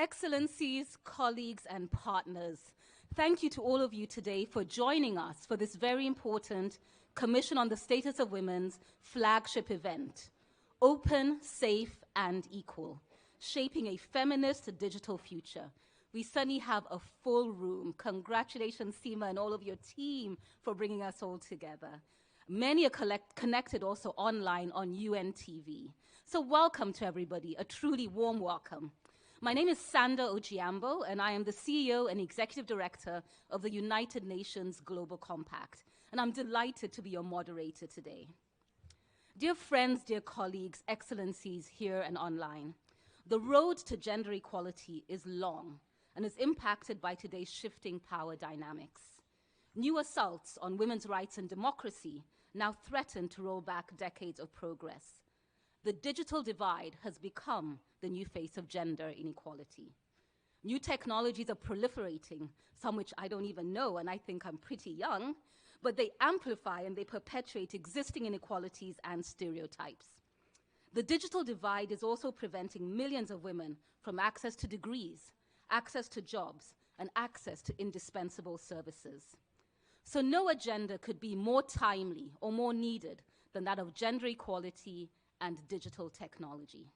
Excellencies, colleagues, and partners, thank you to all of you today for joining us for this very important Commission on the Status of Women's flagship event, Open, Safe, and Equal, Shaping a Feminist Digital Future. We suddenly have a full room. Congratulations, Seema, and all of your team for bringing us all together. Many are connected also online on UN TV. So welcome to everybody, a truly warm welcome. My name is Sanda Ojiambo, and I am the CEO and Executive Director of the United Nations Global Compact, and I'm delighted to be your moderator today. Dear friends, dear colleagues, excellencies here and online, the road to gender equality is long and is impacted by today's shifting power dynamics. New assaults on women's rights and democracy now threaten to roll back decades of progress. The digital divide has become the new face of gender inequality. New technologies are proliferating, some which I don't even know, and I think I'm pretty young, but they amplify and they perpetuate existing inequalities and stereotypes. The digital divide is also preventing millions of women from access to degrees, access to jobs, and access to indispensable services. So no agenda could be more timely or more needed than that of gender equality and digital technology.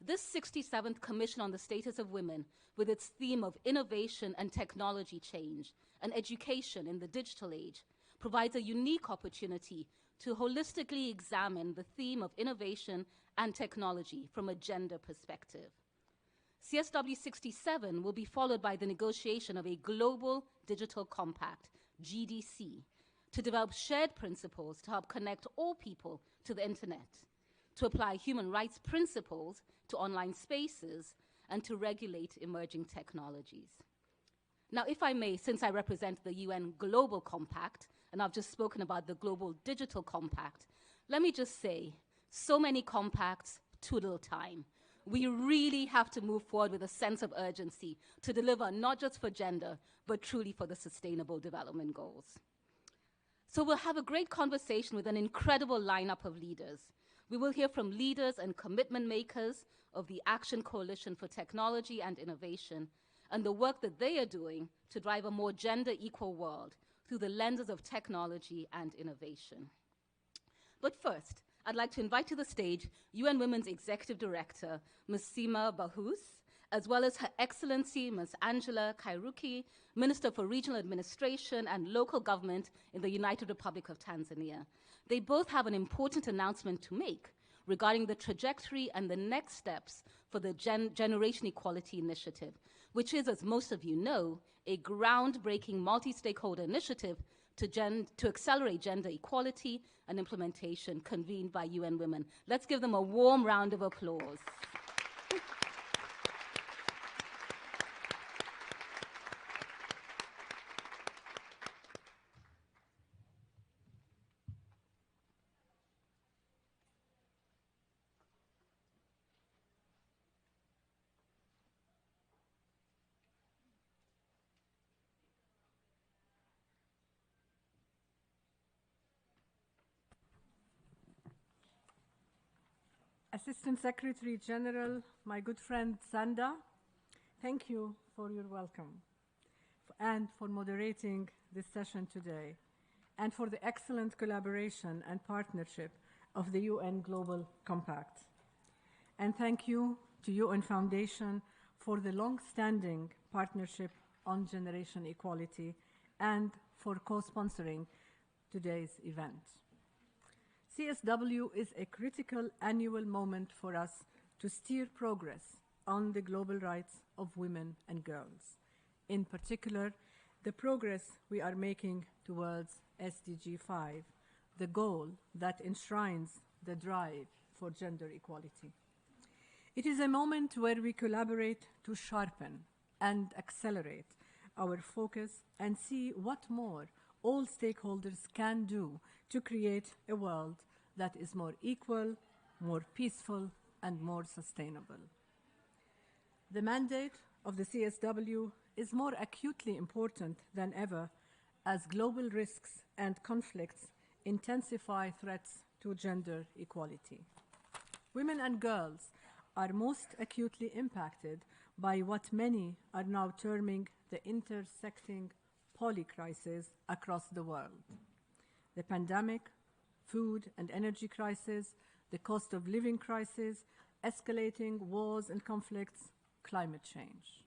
This 67th Commission on the Status of Women, with its theme of innovation and technology change and education in the digital age, provides a unique opportunity to holistically examine the theme of innovation and technology from a gender perspective. CSW67 will be followed by the negotiation of a Global Digital Compact, GDC, to develop shared principles to help connect all people to the internet, to apply human rights principles to online spaces, and to regulate emerging technologies. Now, if I may, since I represent the UN Global Compact, and I've just spoken about the Global Digital Compact, let me just say, so many compacts, too little time. We really have to move forward with a sense of urgency to deliver not just for gender, but truly for the Sustainable Development Goals. So we'll have a great conversation with an incredible lineup of leaders. We will hear from leaders and commitment makers of the Action Coalition for Technology and Innovation and the work that they are doing to drive a more gender equal world through the lenses of technology and innovation. But first, I'd like to invite to the stage UN Women's Executive Director, Ms. Seema Bahous, as well as Her Excellency, Ms. Angela Kairuki, Minister for Regional Administration and Local Government in the United Republic of Tanzania. They both have an important announcement to make regarding the trajectory and the next steps for the Generation Equality Initiative, which is, as most of you know, a groundbreaking multi-stakeholder initiative to accelerate gender equality and implementation convened by UN Women. Let's give them a warm round of applause. Assistant Secretary General, my good friend Sanda, thank you for your welcome and for moderating this session today, and for the excellent collaboration and partnership of the UN Global Compact. And thank you to UN Foundation for the long-standing partnership on generation equality and for co-sponsoring today's event. CSW is a critical annual moment for us to steer progress on the global rights of women and girls. In particular, the progress we are making towards SDG 5, the goal that enshrines the drive for gender equality. It is a moment where we collaborate to sharpen and accelerate our focus and see what more all stakeholders can do to create a world that is more equal, more peaceful, and more sustainable. The mandate of the CSW is more acutely important than ever as global risks and conflicts intensify threats to gender equality. Women and girls are most acutely impacted by what many are now terming the intersecting polycrisis across the world. The pandemic, food and energy crisis, the cost of living crisis, escalating wars and conflicts, climate change.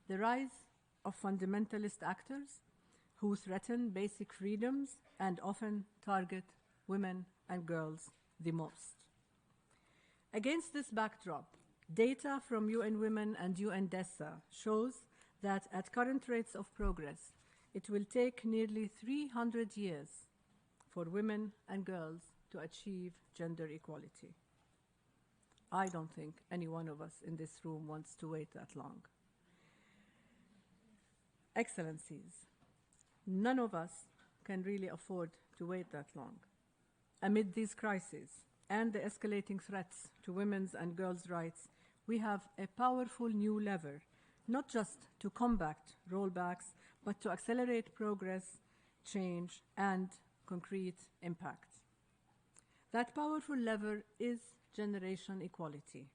The rise of fundamentalist actors who threaten basic freedoms and often target women and girls the most. Against this backdrop, data from UN Women and UNDESA shows that at current rates of progress, it will take nearly 300 years for women and girls to achieve gender equality. I don't think any one of us in this room wants to wait that long. Excellencies, none of us can really afford to wait that long. Amid these crises and the escalating threats to women's and girls' rights, we have a powerful new lever, not just to combat rollbacks, but to accelerate progress, change, and concrete impact. That powerful lever is generation equality,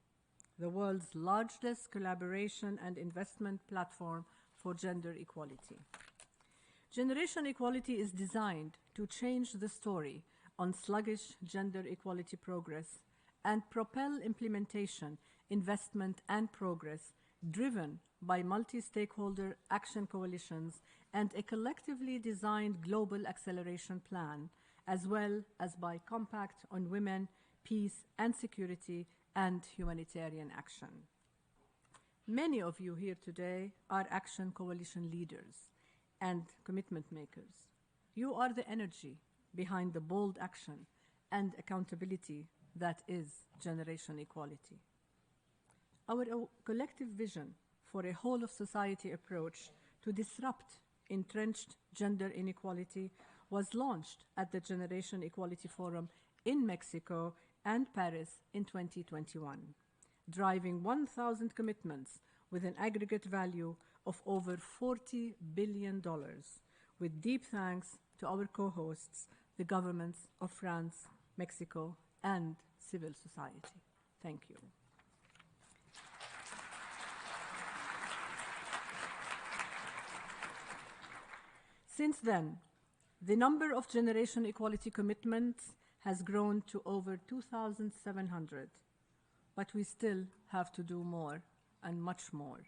the world's largest collaboration and investment platform for gender equality. Generation equality is designed to change the story on sluggish gender equality progress and propel implementation, investment, and progress driven by multi-stakeholder action coalitions and a collectively designed global acceleration plan, as well as by Compact on Women, Peace and Security, and humanitarian action. Many of you here today are action coalition leaders and commitment makers. You are the energy behind the bold action and accountability that is generation equality. Our collective vision for a whole-of-society approach to disrupt entrenched gender inequality was launched at the Generation Equality Forum in Mexico and Paris in 2021, driving 1,000 commitments with an aggregate value of over $40 billion, with deep thanks to our co-hosts, the governments of France, Mexico, and civil society. Thank you. Since then, the number of generation equality commitments has grown to over 2,700, but we still have to do more and much more.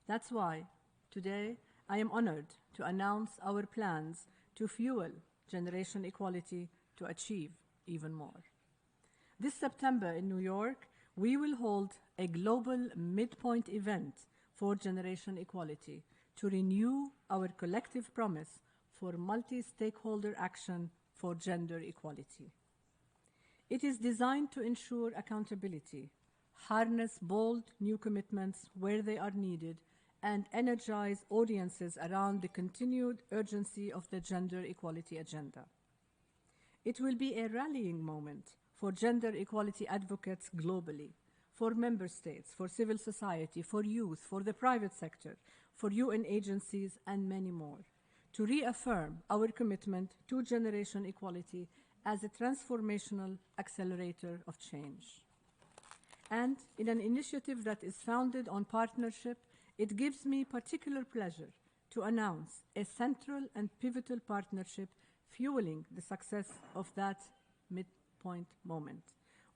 That's why today I am honored to announce our plans to fuel generation equality to achieve even more. This September in New York, we will hold a global midpoint event for generation equality to renew our collective promise for multi-stakeholder action for gender equality. It is designed to ensure accountability, harness bold new commitments where they are needed, and energize audiences around the continued urgency of the gender equality agenda. It will be a rallying moment for gender equality advocates globally, for member states, for civil society, for youth, for the private sector, for UN agencies, and many more, to reaffirm our commitment to generation equality as a transformational accelerator of change. And in an initiative that is founded on partnership, it gives me particular pleasure to announce a central and pivotal partnership fueling the success of that midpoint moment,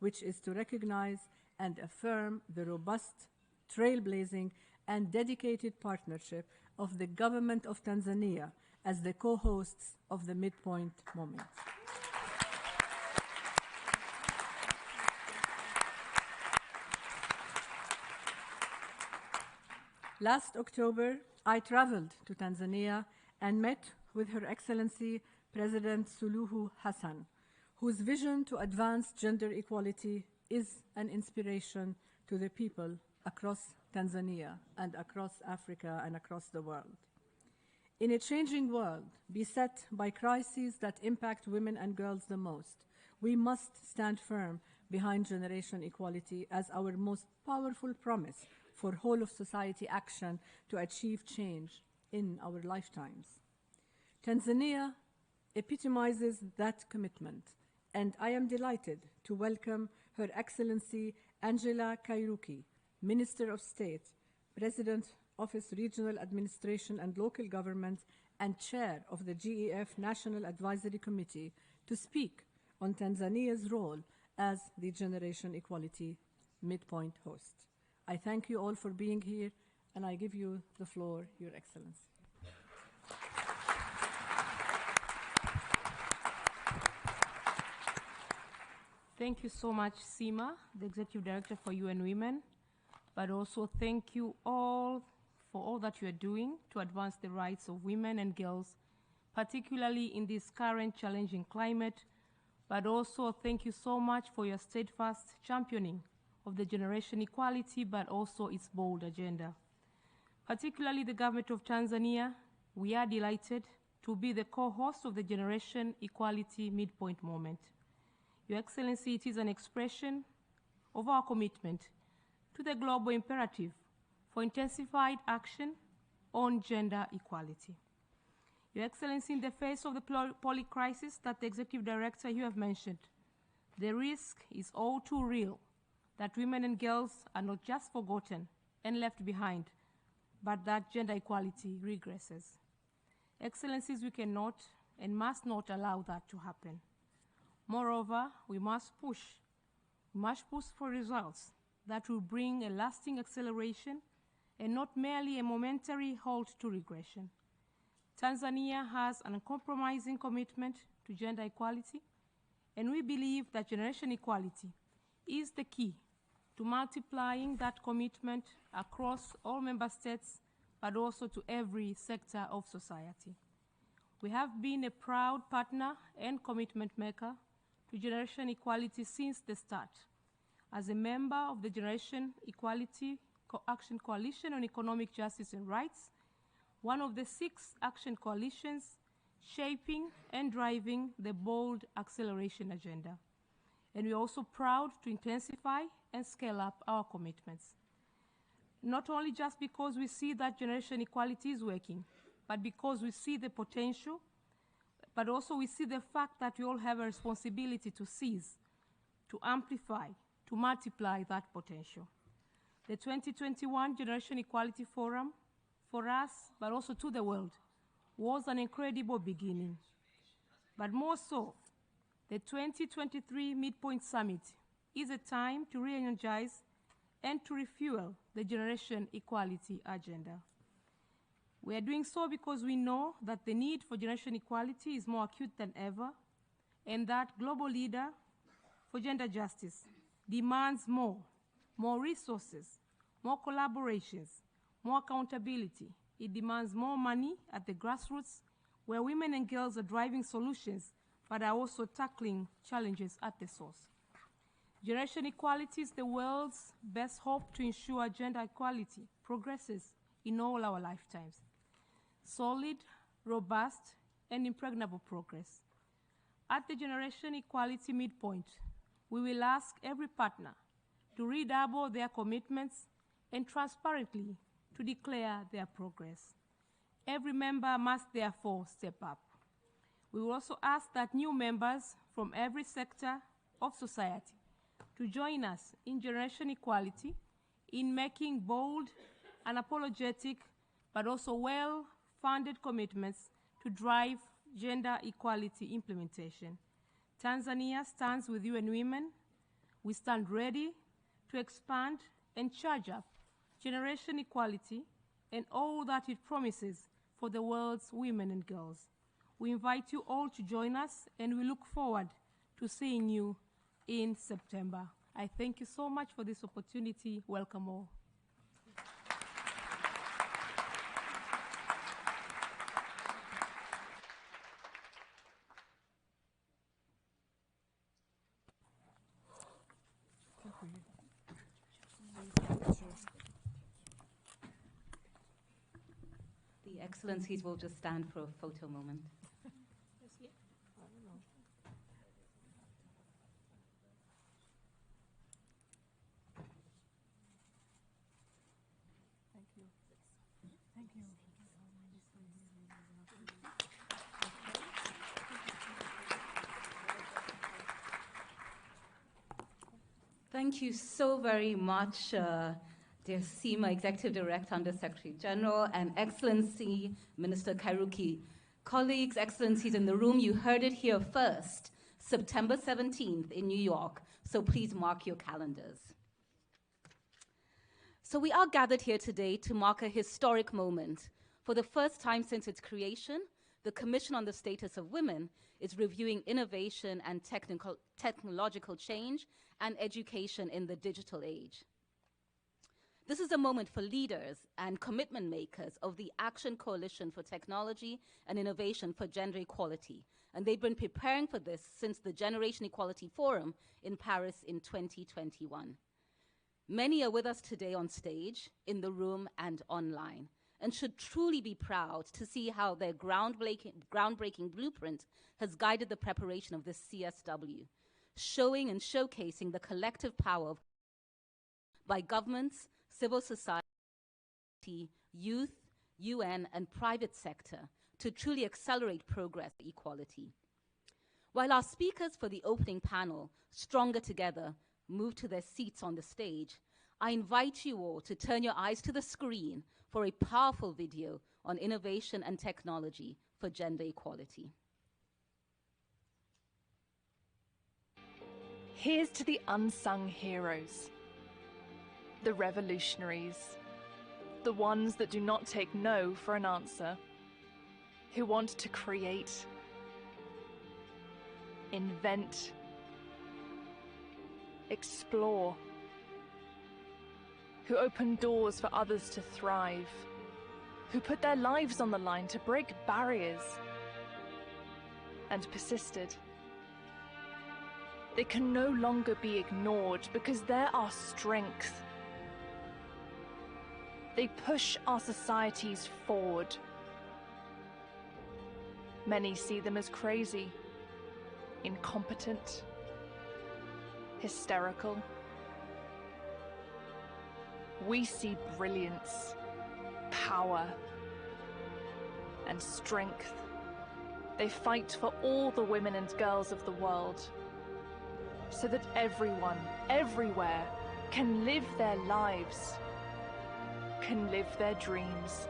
which is to recognize and affirm the robust, trailblazing, and dedicated partnership of the government of Tanzania as the co-hosts of the midpoint moment. Last October, I traveled to Tanzania and met with Her Excellency President Suluhu Hassan, whose vision to advance gender equality is an inspiration to the people across Tanzania and across Africa and across the world. In a changing world beset by crises that impact women and girls the most, we must stand firm behind generation equality as our most powerful promise for whole-of-society action to achieve change in our lifetimes. Tanzania epitomizes that commitment, and I am delighted to welcome Her Excellency Angela Kairuki, Minister of State, President, Office Regional Administration and Local Government, and Chair of the GEF National Advisory Committee, to speak on Tanzania's role as the Generation Equality Midpoint host. I thank you all for being here, and I give you the floor, Your Excellency. Thank you so much, Sima, the Executive Director for UN Women, but also thank you all for all that you are doing to advance the rights of women and girls, particularly in this current challenging climate, but also thank you so much for your steadfast championing of the generation equality, but also its bold agenda. Particularly the government of Tanzania, we are delighted to be the co-host of the Generation Equality Midpoint Moment. Your Excellency, it is an expression of our commitment to the global imperative for intensified action on gender equality. Your Excellency, in the face of the public crisis that the Executive Director you have mentioned, the risk is all too real that women and girls are not just forgotten and left behind, but that gender equality regresses. Excellencies, we cannot and must not allow that to happen. Moreover, we must push for results that will bring a lasting acceleration and not merely a momentary halt to regression. Tanzania has an uncompromising commitment to gender equality, and we believe that generation equality is the key to multiplying that commitment across all member states, but also to every sector of society. We have been a proud partner and commitment maker to generation equality since the start. As a member of the Generation Equality Action Coalition on Economic Justice and Rights, one of the 6 action coalitions shaping and driving the bold acceleration agenda. And we're also proud to intensify and scale up our commitments. Not only just because we see that generation equality is working, but because we see the potential, but also we see the fact that we all have a responsibility to seize, to amplify, to multiply that potential. The 2021 Generation Equality Forum, for us, but also to the world, was an incredible beginning. But more so, the 2023 Midpoint Summit is a time to re-energize and to refuel the generation equality agenda. We are doing so because we know that the need for generation equality is more acute than ever, and that global leader for gender justice demands more resources, more collaborations, more accountability. It demands more money at the grassroots, where women and girls are driving solutions, but are also tackling challenges at the source. Generation equality is the world's best hope to ensure gender equality progresses in all our lifetimes. Solid, robust, and impregnable progress. At the Generation Equality Midpoint, we will ask every partner to redouble their commitments and transparently to declare their progress. Every member must therefore step up. We will also ask that new members from every sector of society to join us in generation equality in making bold, unapologetic, but also well-funded commitments to drive gender equality implementation. Tanzania stands with UN Women. We stand ready to expand and charge up generation equality and all that it promises for the world's women and girls. We invite you all to join us, and we look forward to seeing you in September. I thank you so much for this opportunity. Welcome all. The Excellencies will just stand for a photo moment. Thank Thank you so very much, dear Seema, Executive Director, Under Secretary General, and Excellency Minister Kairuki. Colleagues, Excellencies in the room, you heard it here first, September 17th in New York, so please mark your calendars. So we are gathered here today to mark a historic moment. For the first time since its creation, the Commission on the Status of Women is reviewing innovation and technological change and education in the digital age. This is a moment for leaders and commitment makers of the Action Coalition for Technology and Innovation for Gender Equality, and they've been preparing for this since the Generation Equality Forum in Paris in 2021. Many are with us today on stage, in the room, and online, and should truly be proud to see how their groundbreaking blueprint has guided the preparation of this CSW, showing and showcasing the collective power by governments, civil society, youth, UN, and private sector to truly accelerate progress and equality. While our speakers for the opening panel, Stronger Together, move to their seats on the stage, I invite you all to turn your eyes to the screen for a powerful video on innovation and technology for gender equality. Here's to the unsung heroes, the revolutionaries, the ones that do not take no for an answer, who want to create, invent, explore, who open doors for others to thrive, who put their lives on the line to break barriers, and persisted. They can no longer be ignored because they're our strength. They push our societies forward. Many see them as crazy, incompetent, hysterical. We see brilliance, power, and strength. They fight for all the women and girls of the world, so that everyone, everywhere, can live their lives, can live their dreams.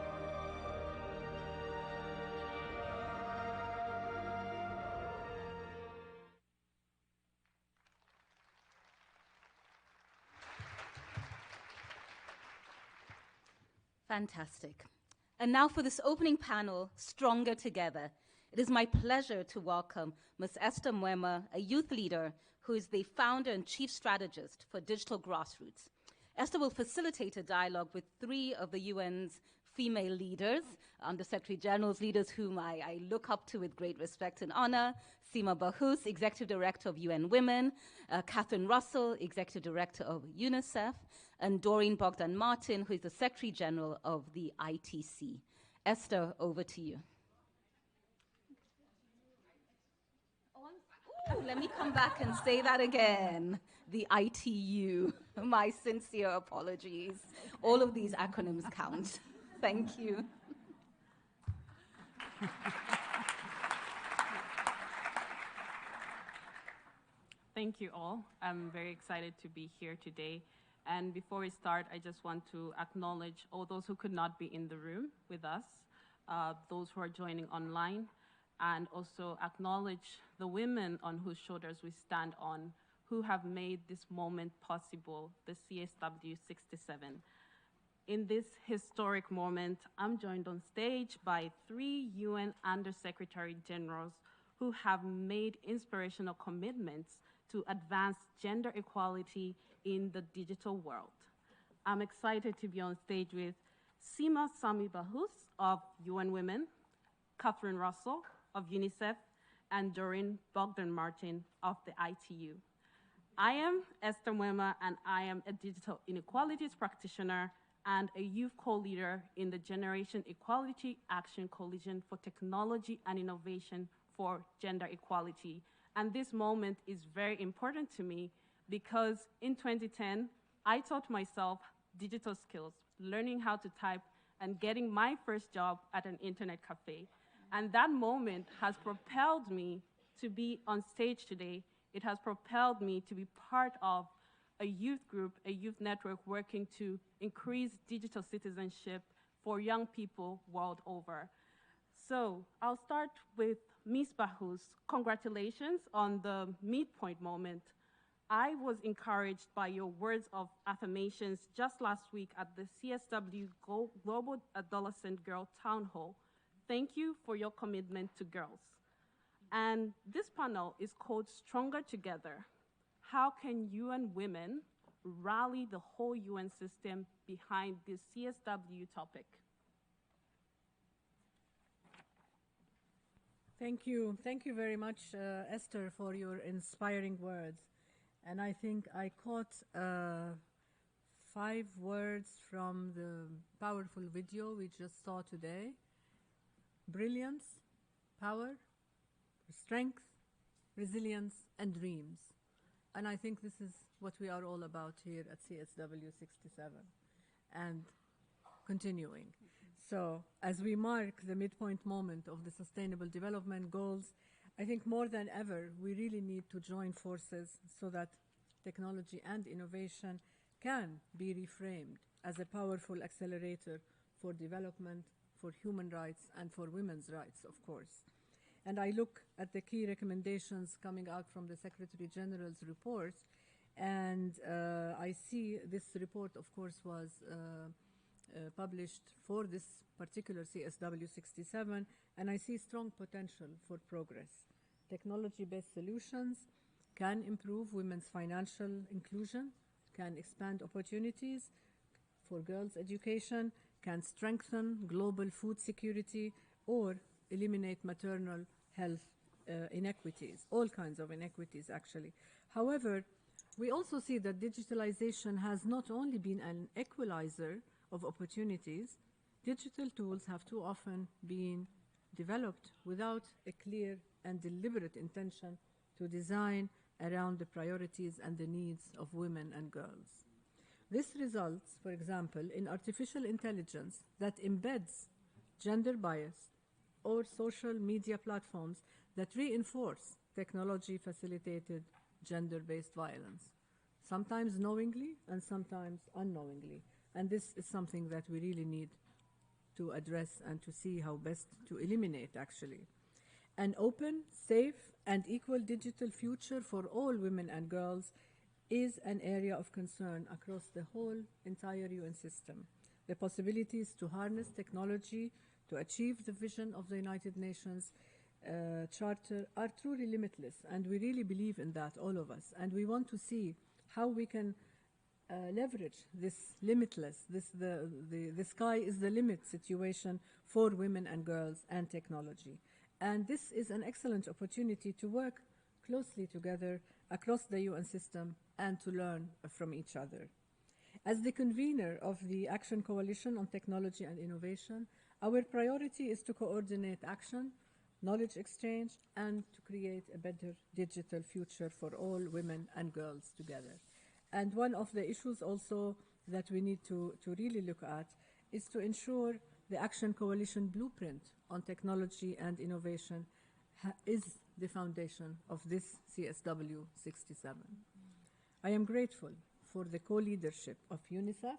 Fantastic. And now for this opening panel, Stronger Together. It is my pleasure to welcome Ms. Esther Mwema, a youth leader who is the founder and chief strategist for Digital Grassroots. Esther will facilitate a dialogue with 3 of the UN's female leaders, Under Secretary General's leaders whom I look up to with great respect and honor, Seema Bahous, Executive Director of UN Women, Catherine Russell, Executive Director of UNICEF, and Doreen Bogdan-Martin, who is the Secretary General of the ITC. Esther, over to you. Let me come back and say that again. The ITU. My sincere apologies. All of these acronyms count. Thank you. Thank you all. I'm very excited to be here today. And before we start, I just want to acknowledge all those who could not be in the room with us, those who are joining online, and also acknowledge the women on whose shoulders we stand on, who have made this moment possible, the CSW67. In this historic moment, I'm joined on stage by 3 UN Under-Secretary Generals who have made inspirational commitments to advance gender equality in the digital world. I'm excited to be on stage with Seema Bahous of UN Women, Catherine Russell of UNICEF, and Doreen Bogdan-Martin of the ITU. I am Esther Mwema, and I am a digital inequalities practitioner and a youth co-leader in the Generation Equality Action Coalition for Technology and Innovation for Gender Equality. And this moment is very important to me because in 2010, I taught myself digital skills, learning how to type and getting my first job at an internet cafe. And that moment has propelled me to be on stage today. It has propelled me to be part of a youth group, a youth network working to increase digital citizenship for young people world over. So I'll start with Ms. Bahous. Congratulations on the midpoint moment. I was encouraged by your words of affirmations just last week at the CSW Global Adolescent Girl Town Hall. Thank you for your commitment to girls. And this panel is called Stronger Together. How can UN women rally the whole UN system behind this CSW topic? Thank you. Thank you very much, Esther, for your inspiring words. And I think I caught 5 words from the powerful video we just saw today. Brilliance, power, strength, resilience, and dreams. And I think this is what we are all about here at CSW67 and continuing. So as we mark the midpoint moment of the Sustainable Development Goals, I think more than ever, we really need to join forces so that technology and innovation can be reframed as a powerful accelerator for development, for human rights, and for women's rights, of course. And I look at the key recommendations coming out from the Secretary General's report, and I see this report, of course, was published for this particular CSW67, and I see strong potential for progress. Technology-based solutions can improve women's financial inclusion, can expand opportunities for girls' education, can strengthen global food security, or eliminate maternal health inequities, all kinds of inequities, actually. However, we also see that digitalization has not only been an equalizer of opportunities, digital tools have too often been developed without a clear and deliberate intention to design around the priorities and the needs of women and girls. This results, for example, in artificial intelligence that embeds gender bias or social media platforms that reinforce technology-facilitated gender-based violence, sometimes knowingly and sometimes unknowingly. And this is something that we really need to address and to see how best to eliminate, actually. An open, safe, and equal digital future for all women and girls is an area of concern across the whole entire UN system. The possibilities to harness technology to achieve the vision of the United Nations Charter are truly limitless, and we really believe in that, all of us. And we want to see how we can leverage this limitless, the sky is the limit situation for women and girls and technology. And this is an excellent opportunity to work closely together across the UN system and to learn from each other. As the convener of the Action Coalition on Technology and Innovation, our priority is to coordinate action, knowledge exchange, and to create a better digital future for all women and girls together. And one of the issues also that we need to really look at is to ensure the Action Coalition blueprint on technology and innovation is the foundation of this CSW67. I am grateful for the co-leadership of UNICEF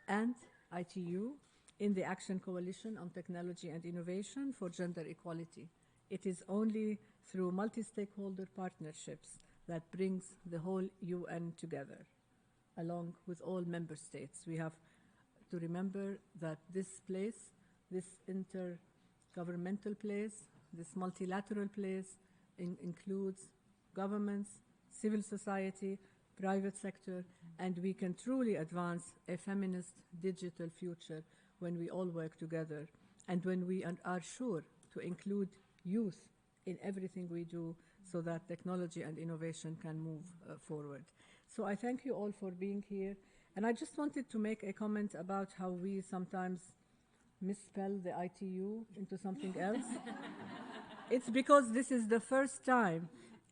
and ITU in the Action Coalition on Technology and Innovation for Gender Equality. It is only through multi-stakeholder partnerships that brings the whole UN together, along with all member states. We have to remember that this place, this intergovernmental place, this multilateral place includes governments, civil society, private sector, and we can truly advance a feminist digital future when we all work together and when we are sure to include youth in everything we do so that technology and innovation can move forward. So I thank you all for being here. And I just wanted to make a comment about how we sometimes misspell the ITU into something else. It's because this is the first time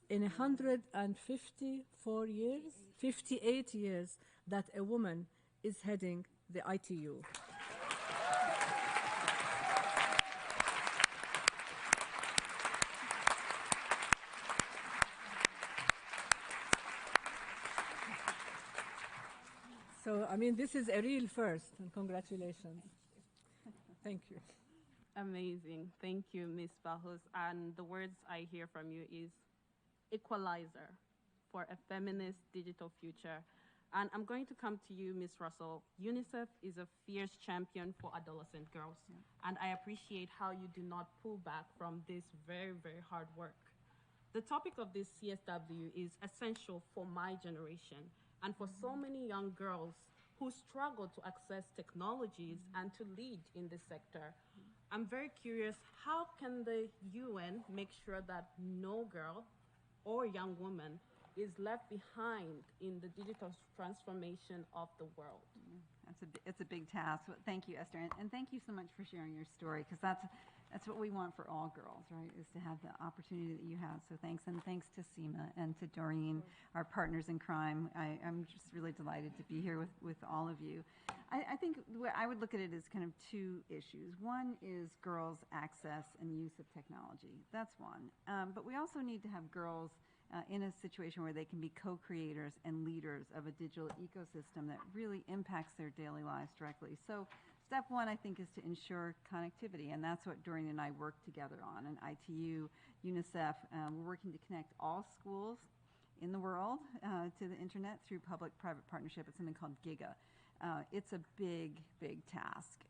in 154 years, 58 years, that a woman is heading the ITU. So, I mean, this is a real first, and congratulations. Thank you. Amazing. Thank you, Ms. Bahus. And the words I hear from you is equalizer for a feminist digital future. And I'm going to come to you, Ms. Russell. UNICEF is a fierce champion for adolescent girls. Yeah. And I appreciate how you do not pull back from this very, very hard work. The topic of this CSW is essential for my generation and for so many young girls who struggle to access technologies and to lead in this sector. I'm very curious, how can the UN make sure that no girl or young woman is left behind in the digital transformation of the world? It's a big task. Thank you, Esther, and thank you so much for sharing your story, because that's what we want for all girls, right? Is to have the opportunity that you have. So thanks, and thanks to Seema and to Doreen, our partners in crime. I'm just really delighted to be here with all of you. I think I would look at it as kind of two issues. One is girls' access and use of technology. That's one. But we also need to have girls in a situation where they can be co-creators and leaders of a digital ecosystem that really impacts their daily lives directly. So step one, I think, is to ensure connectivity, and that's what Doreen and I work together on. And ITU, UNICEF, we're working to connect all schools in the world to the internet through public-private partnership. It's something called GIGA. It's a big, big task,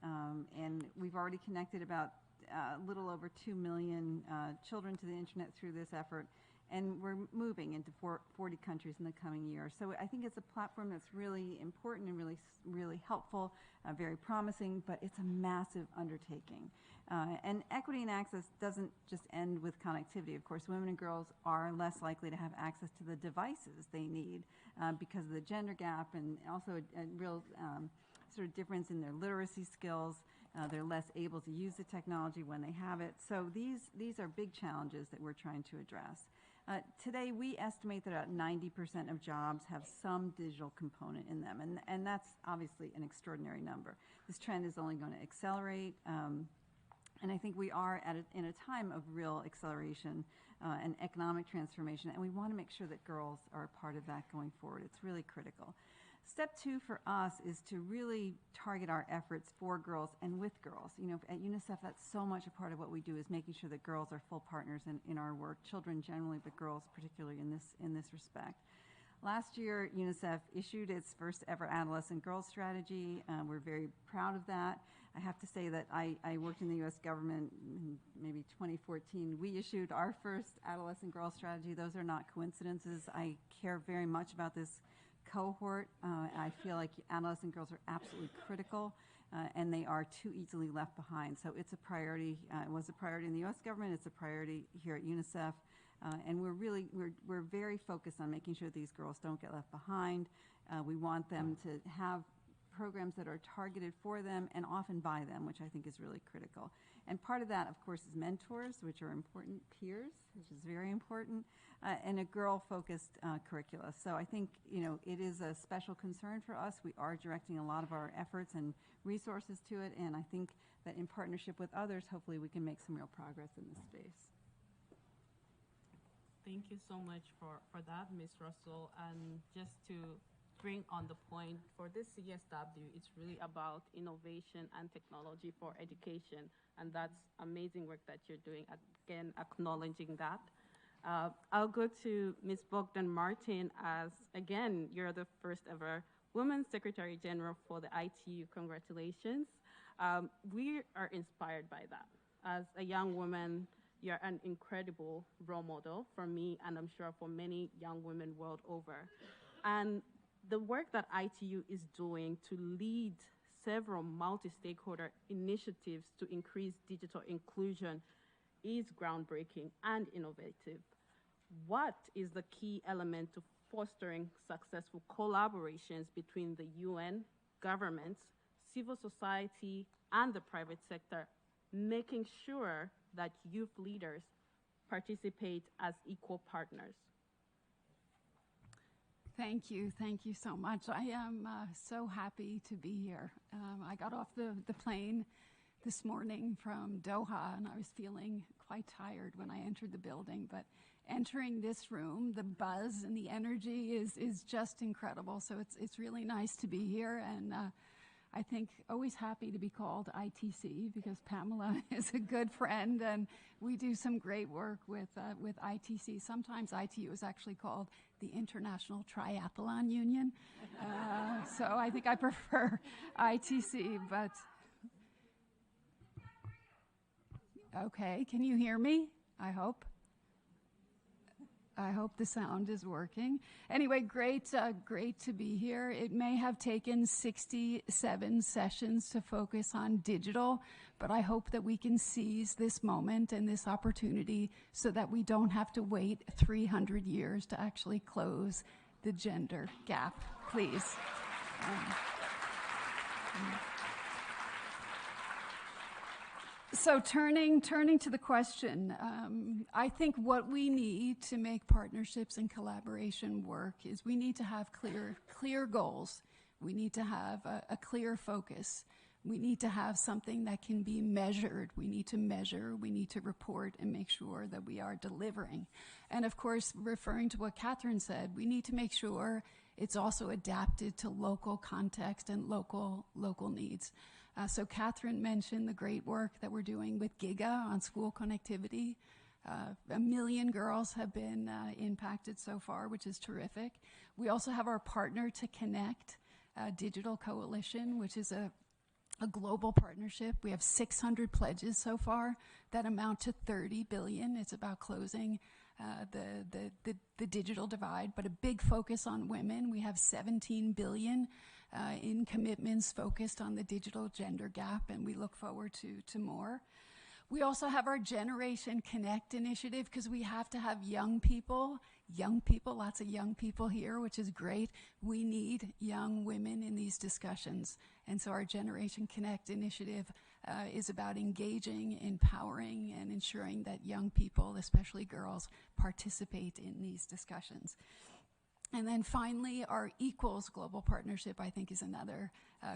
and we've already connected about a little over 2 million children to the internet through this effort. And we're moving into 40 countries in the coming year. So I think it's a platform that's really important and really helpful, very promising, but it's a massive undertaking. And equity and access doesn't just end with connectivity. Of course, women and girls are less likely to have access to the devices they need because of the gender gap, and also a real sort of difference in their literacy skills. They're less able to use the technology when they have it. So these are big challenges that we're trying to address. Today, we estimate that about 90% of jobs have some digital component in them, and that's obviously an extraordinary number. This trend is only going to accelerate, and I think we are in a time of real acceleration and economic transformation, and we want to make sure that girls are a part of that going forward. It's really critical. Step two for us is to really target our efforts for girls and with girls. You know, at UNICEF, that's so much a part of what we do, is making sure that girls are full partners in our work, children generally, but girls particularly in this respect. Last year, UNICEF issued its first ever adolescent girls strategy. We're very proud of that. I have to say that I worked in the U.S. government in maybe 2014. We issued our first adolescent girls strategy. Those are not coincidences. I care very much about this cohort. I feel like adolescent girls are absolutely critical, and they are too easily left behind. So it's a priority. It was a priority in the U.S. government. It's a priority here at UNICEF, and we're very focused on making sure these girls don't get left behind. We want them to have programs that are targeted for them and often by them, which I think is really critical. And part of that, of course, is mentors, which are important, peers, which is very important, and a girl-focused curricula. So I think, you know, it is a special concern for us. We are directing a lot of our efforts and resources to it, and I think that in partnership with others, hopefully we can make some real progress in this space. Thank you so much for that, Ms. Russell. And just to bring on the point, for this CSW, it's really about innovation and technology for education, and that's amazing work that you're doing, again, acknowledging that. I'll go to Ms. Bogdan Martin, as, again, you're the first ever Women's Secretary General for the ITU. Congratulations. We are inspired by that. As a young woman, you're an incredible role model for me, and I'm sure for many young women world over. And the work that ITU is doing to lead several multi-stakeholder initiatives to increase digital inclusion is groundbreaking and innovative. What is the key element to fostering successful collaborations between the UN, governments, civil society, and the private sector, making sure that youth leaders participate as equal partners? Thank you so much. I am so happy to be here. I got off the plane this morning from Doha, and I was feeling quite tired when I entered the building. But entering this room, the buzz and the energy is just incredible. So it's really nice to be here, and I think always happy to be called ITC because Pamela is a good friend, and we do some great work with ITC. Sometimes ITU is actually called the International Triathlon Union. So I think I prefer ITC, but okay, can you hear me? I hope the sound is working. Anyway, great to be here. It may have taken 67 sessions to focus on digital, but I hope that we can seize this moment and this opportunity so that we don't have to wait 300 years to actually close the gender gap, please. So turning to the question, I think what we need to make partnerships and collaboration work is we need to have clear goals. We need to have a clear focus. We need to have something that can be measured. We need to measure, we need to report and make sure that we are delivering. And of course, referring to what Catherine said, we need to make sure it's also adapted to local context and local needs. So Catherine mentioned the great work that we're doing with GIGA on school connectivity. 1 million girls have been impacted so far, which is terrific. We also have our Partner to Connect Digital Coalition, which is a global partnership. We have 600 pledges so far that amount to 30 billion. It's about closing the digital divide, but a big focus on women. We have 17 billion in commitments focused on the digital gender gap, and we look forward to more. We also have our Generation Connect initiative because we have to have young people, lots of young people here, which is great. We need young women in these discussions. And so our Generation Connect initiative is about engaging, empowering, and ensuring that young people, especially girls, participate in these discussions. And then finally, our Equals Global Partnership, I think, is another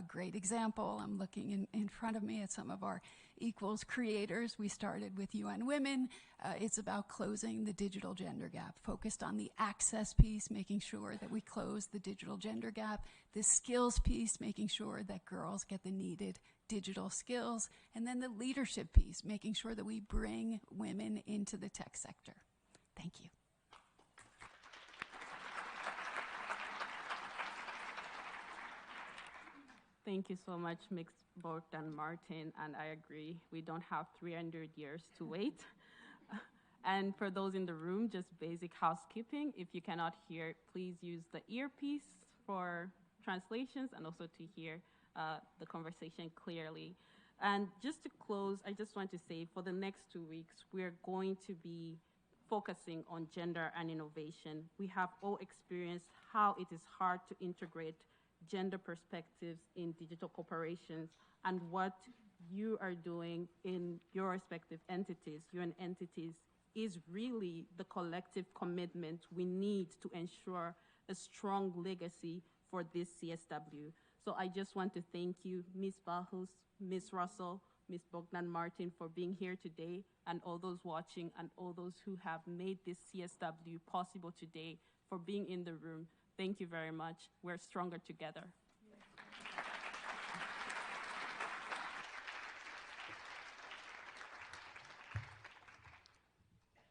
great example. I'm looking in front of me at some of our Equals creators. We started with UN Women. It's about closing the digital gender gap, focused on the access piece, making sure that we close the digital gender gap, the skills piece, making sure that girls get the needed digital skills, and then the leadership piece, making sure that we bring women into the tech sector. Thank you. Thank you so much, Ms. Bogdan-Martin, and I agree, we don't have 300 years to wait. And for those in the room, just basic housekeeping. If you cannot hear, please use the earpiece for translations and also to hear the conversation clearly. And just to close, I just want to say for the next 2 weeks, we're going to be focusing on gender and innovation. We have all experienced how it is hard to integrate gender perspectives in digital corporations, and what you are doing in your respective entities, UN entities, is really the collective commitment we need to ensure a strong legacy for this CSW. So I just want to thank you, Ms. Bahus, Ms. Russell, Ms. Bogdan-Martin, for being here today, and all those watching and all those who have made this CSW possible today, for being in the room. Thank you very much. We're stronger together.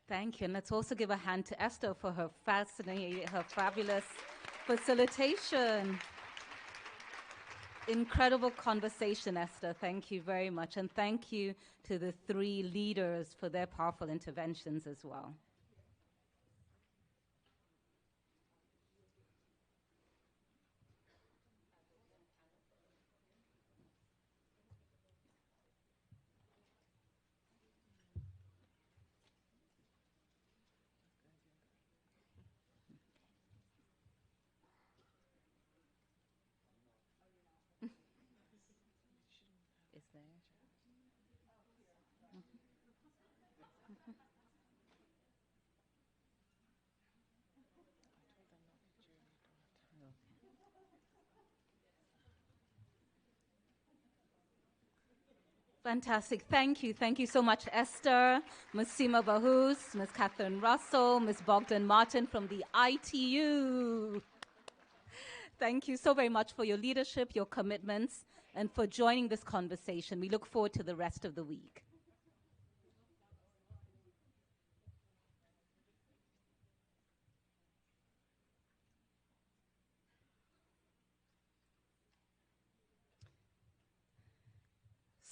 Thank you. And let's also give a hand to Esther for her fascinating, her fabulous facilitation. Incredible conversation, Esther. Thank you very much. And thank you to the 3 leaders for their powerful interventions as well. Is there? Fantastic. Thank you. Thank you so much, Esther, Ms. Seema Bahus, Ms. Catherine Russell, Ms. Bogdan Martin from the ITU. Thank you so very much for your leadership, your commitments, and for joining this conversation. We look forward to the rest of the week.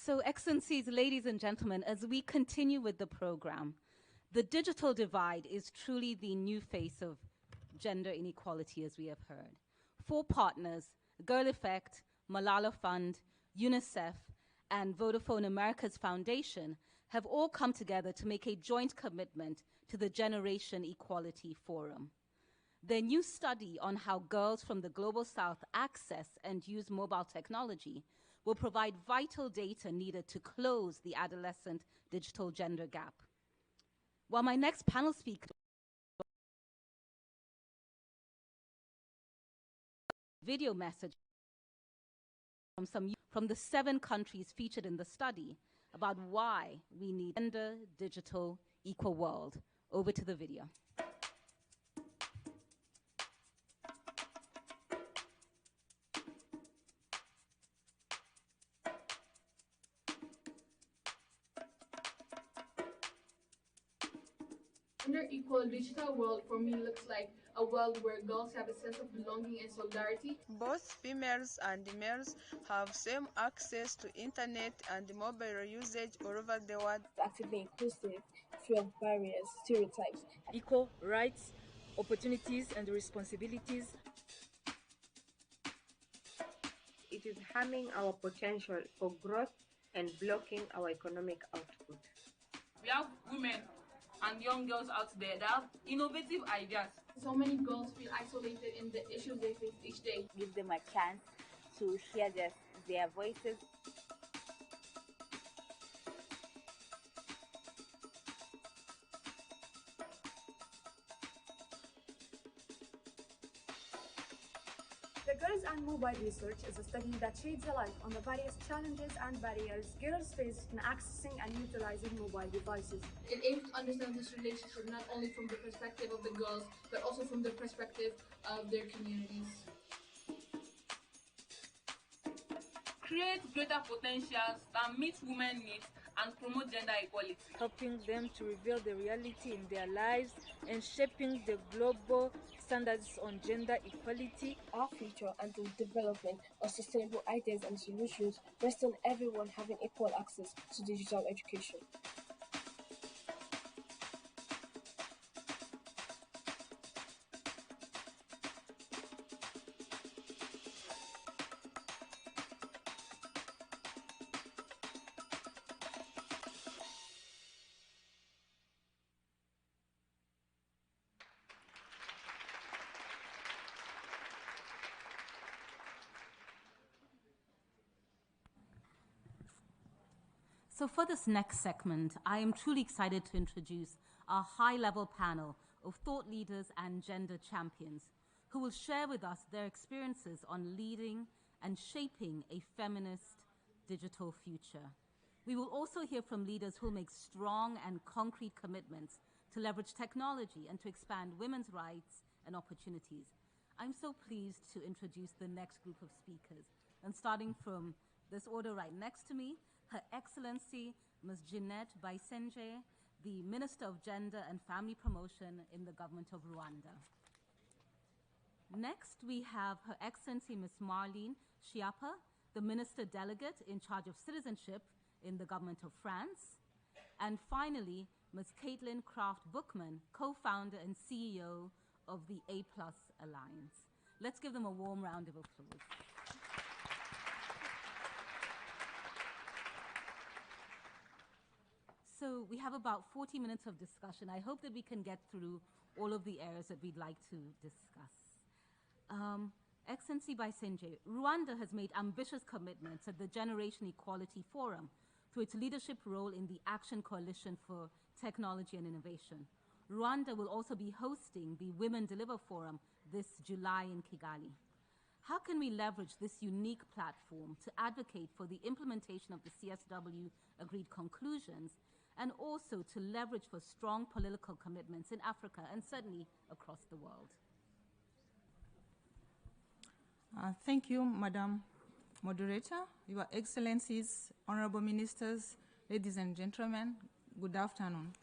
So, Excellencies, ladies and gentlemen, as we continue with the program, the digital divide is truly the new face of gender inequality, as we have heard. 4 partners, Girl Effect, Malala Fund, UNICEF, and Vodafone America's Foundation, have all come together to make a joint commitment to the Generation Equality Forum. Their new study on how girls from the Global South access and use mobile technology will provide vital data needed to close the adolescent digital gender gap. While my next panel speaker video message from the 7 countries featured in the study about why we need a gender digital equal world. Over to the video. Gender equal digital world for me looks like a world where girls have a sense of belonging and solidarity. Both females and males have same access to internet and mobile usage all over the world. Actively inclusive, free of barriers, stereotypes. Equal rights, opportunities, and responsibilities. It is harming our potential for growth and blocking our economic output. We have women and young girls out there that have innovative ideas. So many girls feel isolated in the issues they face each day. Give them a chance to hear their voices. The Girls and Mobile Research is a study that sheds a light on the various challenges and barriers girls face in accessing and utilizing mobile devices. It aims to understand this relationship not only from the perspective of the girls, but also from the perspective of their communities. Create greater potentials that meet women's needs and promote gender equality. Helping them to reveal the reality in their lives and shaping the global standards on gender equality. Our future and the development of sustainable ideas and solutions rest on everyone having equal access to digital education. So for this next segment, I am truly excited to introduce our high-level panel of thought leaders and gender champions who will share with us their experiences on leading and shaping a feminist digital future. We will also hear from leaders who will make strong and concrete commitments to leverage technology and to expand women's rights and opportunities. I'm so pleased to introduce the next group of speakers. And starting from this order right next to me, Her Excellency Ms. Jeanette Bayisenge, the Minister of Gender and Family Promotion in the government of Rwanda. Next, we have Her Excellency Ms. Marlene Schiappa, the Minister Delegate in charge of citizenship in the government of France. And finally, Ms. Caitlin Kraft-Bookman, co-founder and CEO of the A+ Alliance. Let's give them a warm round of applause. So we have about 40 minutes of discussion. I hope that we can get through all of the areas that we'd like to discuss. Excellency Bayisenge, Rwanda has made ambitious commitments at the Generation Equality Forum through its leadership role in the Action Coalition for Technology and Innovation. Rwanda will also be hosting the Women Deliver Forum this July in Kigali. How can we leverage this unique platform to advocate for the implementation of the CSW agreed conclusions, and also to leverage for strong political commitments in Africa and certainly across the world? Thank you, Madam Moderator, Your Excellencies, Honorable Ministers, ladies and gentlemen, good afternoon.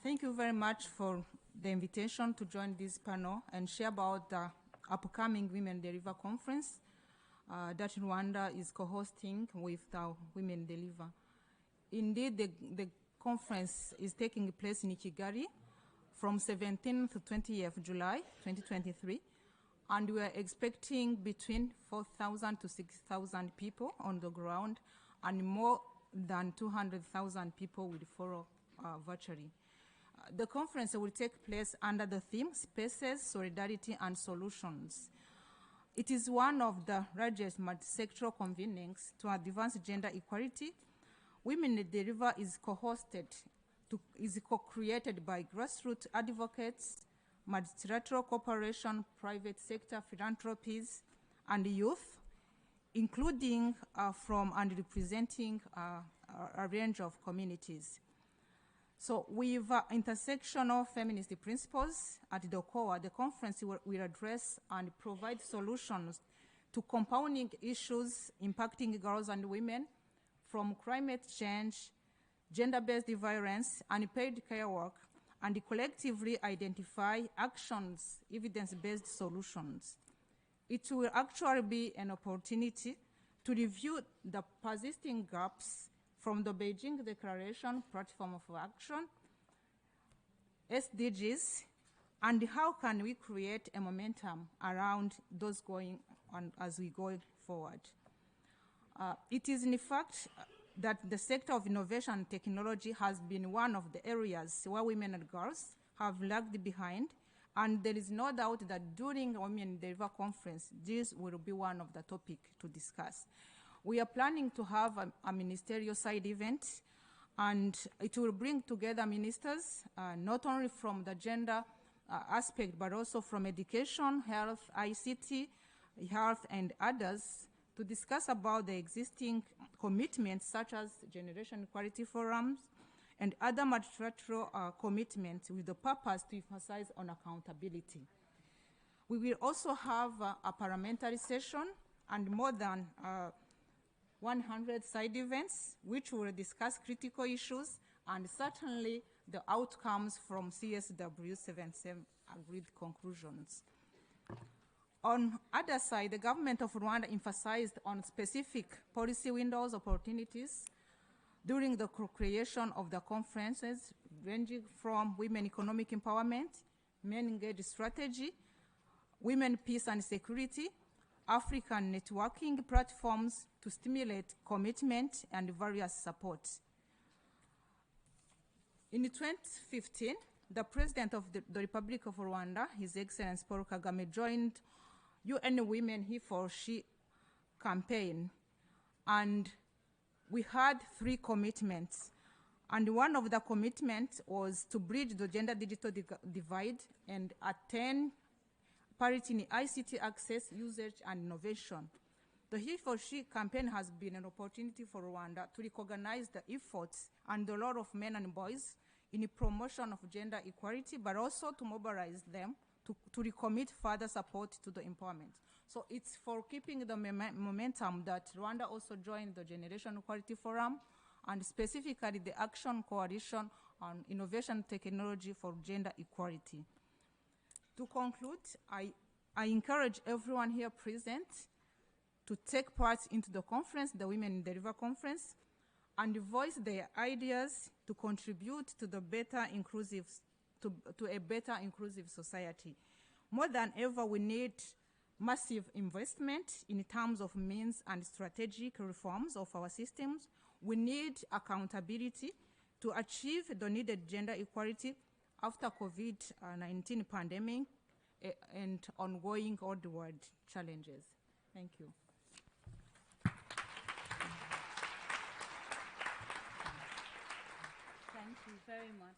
Thank you very much for the invitation to join this panel and share about the upcoming Women Deliver Conference that Rwanda is co-hosting with Women Deliver. Indeed, the conference is taking place in Kigali from 17th to 20th of July 2023, and we are expecting between 4,000 to 6,000 people on the ground, and more than 200,000 people will follow virtually. The conference will take place under the theme Spaces, Solidarity and Solutions. It is one of the largest multi-sectoral convenings to advance gender equality. Women Deliver is co-created by grassroots advocates, multilateral cooperation, private sector philanthropies, and youth, including from and representing a range of communities. So with intersectional feminist principles at the core, the conference will address and provide solutions to compounding issues impacting girls and women, from climate change, gender-based violence, unpaid care work, and collectively identify actions, evidence-based solutions. It will actually be an opportunity to review the persisting gaps from the Beijing Declaration Platform of Action, SDGs, and how can we create a momentum around those going on as we go forward. It is in fact that the sector of innovation and technology has been one of the areas where women and girls have lagged behind, and there is no doubt that during the Women Deliver Conference, this will be one of the topics to discuss. We are planning to have a ministerial side event, and it will bring together ministers, not only from the gender aspect, but also from education, health, ICT, health, and others, to discuss about the existing commitments such as Generation Equality Forums and other multilateral commitments with the purpose to emphasize on accountability. We will also have a parliamentary session and more than 100 side events, which will discuss critical issues and certainly the outcomes from CSW67 agreed conclusions. On other side, the government of Rwanda emphasized on specific policy windows opportunities during the creation of the conferences, ranging from women economic empowerment, men engaged strategy, women peace and security, African networking platforms to stimulate commitment and various support. In 2015, the President of the Republic of Rwanda, His Excellency Paul Kagame, joined UN Women He for She campaign, and we had 3 commitments. And one of the commitments was to bridge the gender digital divide and attain parity in ICT access, usage, and innovation. The He for She campaign has been an opportunity for Rwanda to recognize the efforts and the role of men and boys in the promotion of gender equality, but also to mobilize them to recommit further support to the empowerment. So it's for keeping the momentum that Rwanda also joined the Generation Equality Forum, and specifically the Action Coalition on Innovation Technology for Gender Equality. To conclude, I encourage everyone here present to take part into the conference, the Women Deliver Conference, and voice their ideas to contribute to the better inclusive, to a better inclusive society. More than ever, we need massive investment in terms of means and strategic reforms of our systems. We need accountability to achieve the needed gender equality after COVID-19 pandemic and ongoing world challenges. Thank you. Thank you very much.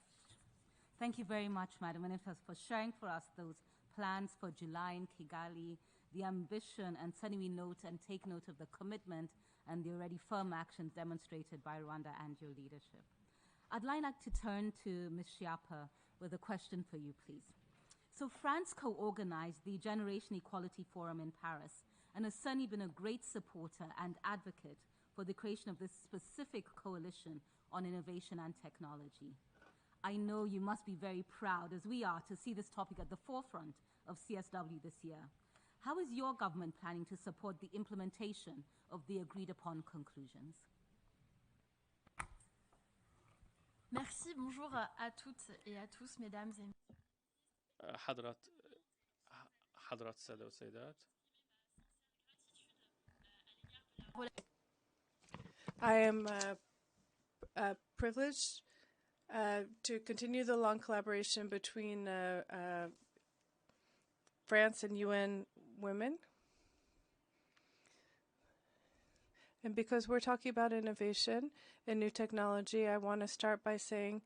Thank you very much, Madam Minister, for sharing for us those plans for July in Kigali the ambition, and certainly we note and take note of the commitment and the already firm actions demonstrated by Rwanda and your leadership. I'd like to turn to Ms. Schiappa with a question for you, please. So France co-organized the Generation Equality Forum in Paris and has certainly been a great supporter and advocate for the creation of this specific coalition on innovation and technology. I know you must be very proud, as we are, to see this topic at the forefront of CSW this year. How is your government planning to support the implementation of the agreed-upon conclusions? Merci, bonjour à toutes et à tous, mesdames et حضرات السادة والسيدات. I am privileged to continue the long collaboration between France and UN Women. And because we're talking about innovation and new technology, I want to start by saying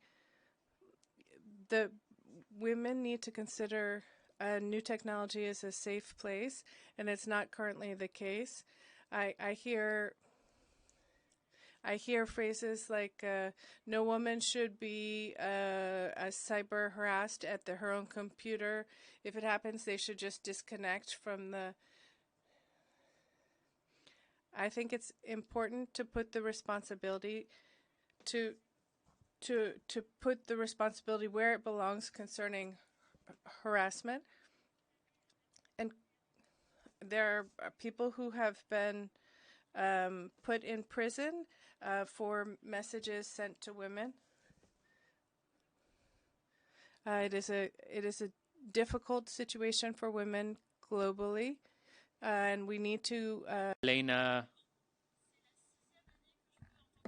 that women need to consider new technology as a safe place, and it's not currently the case. I hear phrases like no woman should be cyber harassed at her own computer. If it happens, they should just disconnect from the... I think it's important to put the responsibility to put the responsibility where it belongs concerning harassment. And there are people who have been put in prison for messages sent to women. It is a difficult situation for women globally, and we need to. Lena.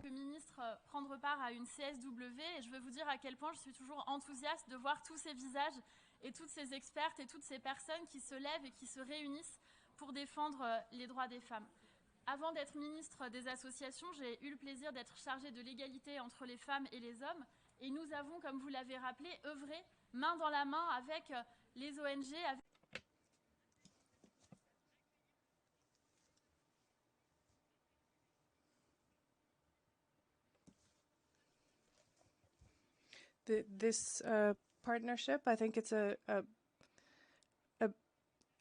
Ministre, prendre part à une CSW, et je veux vous dire à quel point je suis toujours enthousiaste de voir tous ces visages et toutes ces expertes et toutes ces personnes qui se lèvent et qui se réunissent pour défendre les droits des femmes. Avant d'être ministre des associations, j'ai eu le plaisir d'être chargée de l'égalité entre les femmes et les hommes, et nous avons, comme vous l'avez rappelé, œuvré main dans la main avec les ONG, avec this partnership, I think it's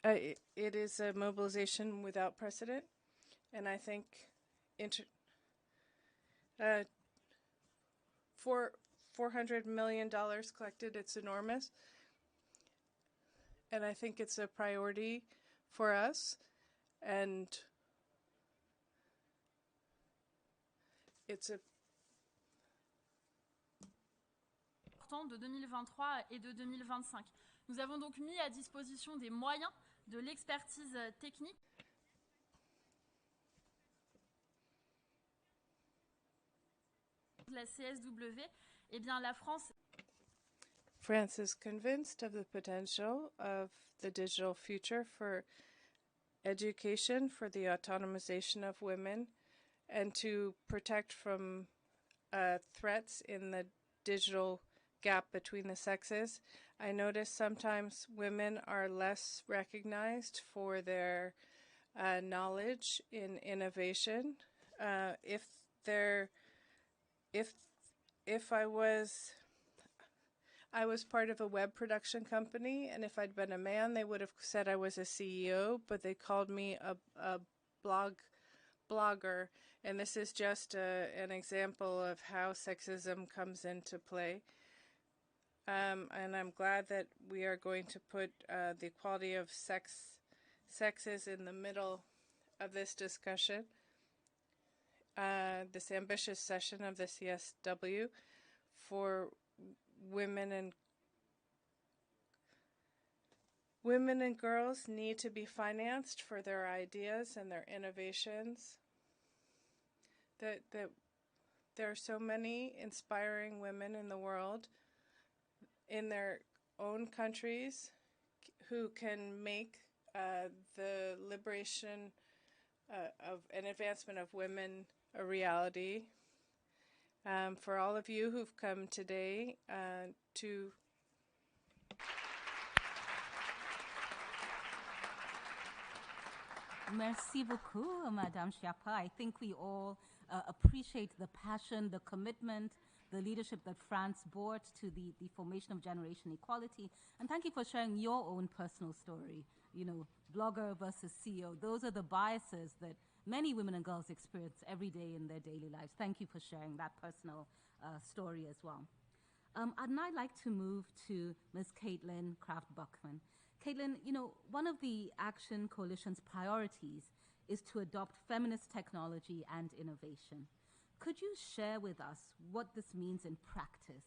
it is a mobilization without precedent, and I think $400 million collected, it's enormous, and I think it's a priority for us, and it's a de 2023 et de 2025. Nous avons donc mis à disposition des moyens, de l'expertise technique. La CSW, eh bien la France is convinced of the potential of the digital future for education, for the autonomization of women, and to protect from threats in the digital gap between the sexes. I notice sometimes women are less recognized for their knowledge in innovation. If I was part of a web production company, and if I'd been a man, they would have said I was a CEO, but they called me a blogger, and this is just an example of how sexism comes into play. And I'm glad that we are going to put the equality of sexes in the middle of this discussion, this ambitious session of the CSW for women and girls need to be financed for their ideas and their innovations. That there are so many inspiring women in the world, in their own countries, who can make the liberation of an advancement of women a reality. For all of you who've come today to Merci beaucoup, Madame Schiappa. I think we all appreciate the passion, the commitment, the leadership that France brought to the formation of generation equality. And thank you for sharing your own personal story. You know, blogger versus CEO. Those are the biases that many women and girls experience every day in their daily lives. Thank you for sharing that personal story as well. I'd now like to move to Ms. Caitlin Kraft-Buckman. Caitlin, you know, one of the Action Coalition's priorities is to adopt feminist technology and innovation. Could you share with us what this means in practice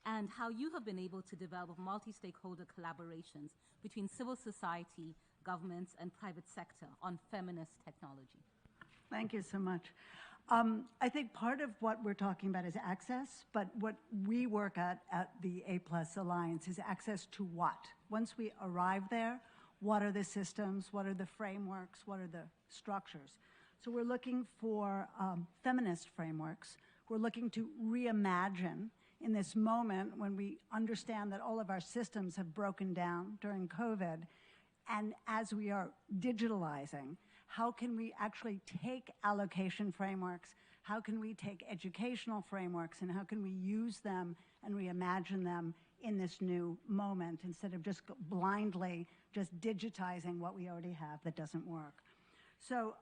and how you have been able to develop multi-stakeholder collaborations between civil society, governments, and private sector on feminist technology? Thank you so much. I think part of what we're talking about is access, but what we work at the A+ Alliance is access to what? Once we arrive there, what are the systems, what are the frameworks, what are the structures? So we're looking for feminist frameworks. We're looking to reimagine in this moment when we understand that all of our systems have broken down during COVID, and as we are digitalizing, how can we actually take allocation frameworks, how can we take educational frameworks, and how can we use them and reimagine them in this new moment instead of just blindly just digitizing what we already have that doesn't work. So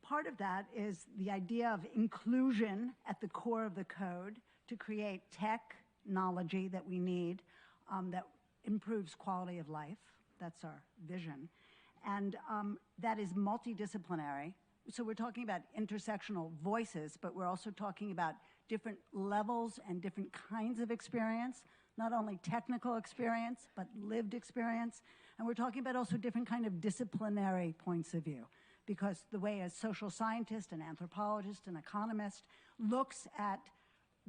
part of that is the idea of inclusion at the core of the code to create technology that we need that improves quality of life. That's our vision. And that is multidisciplinary. So we're talking about intersectional voices, but we're also talking about different levels and different kinds of experience, not only technical experience, but lived experience. And we're talking about also different kind of disciplinary points of view, because the way a social scientist, an anthropologist, an economist looks at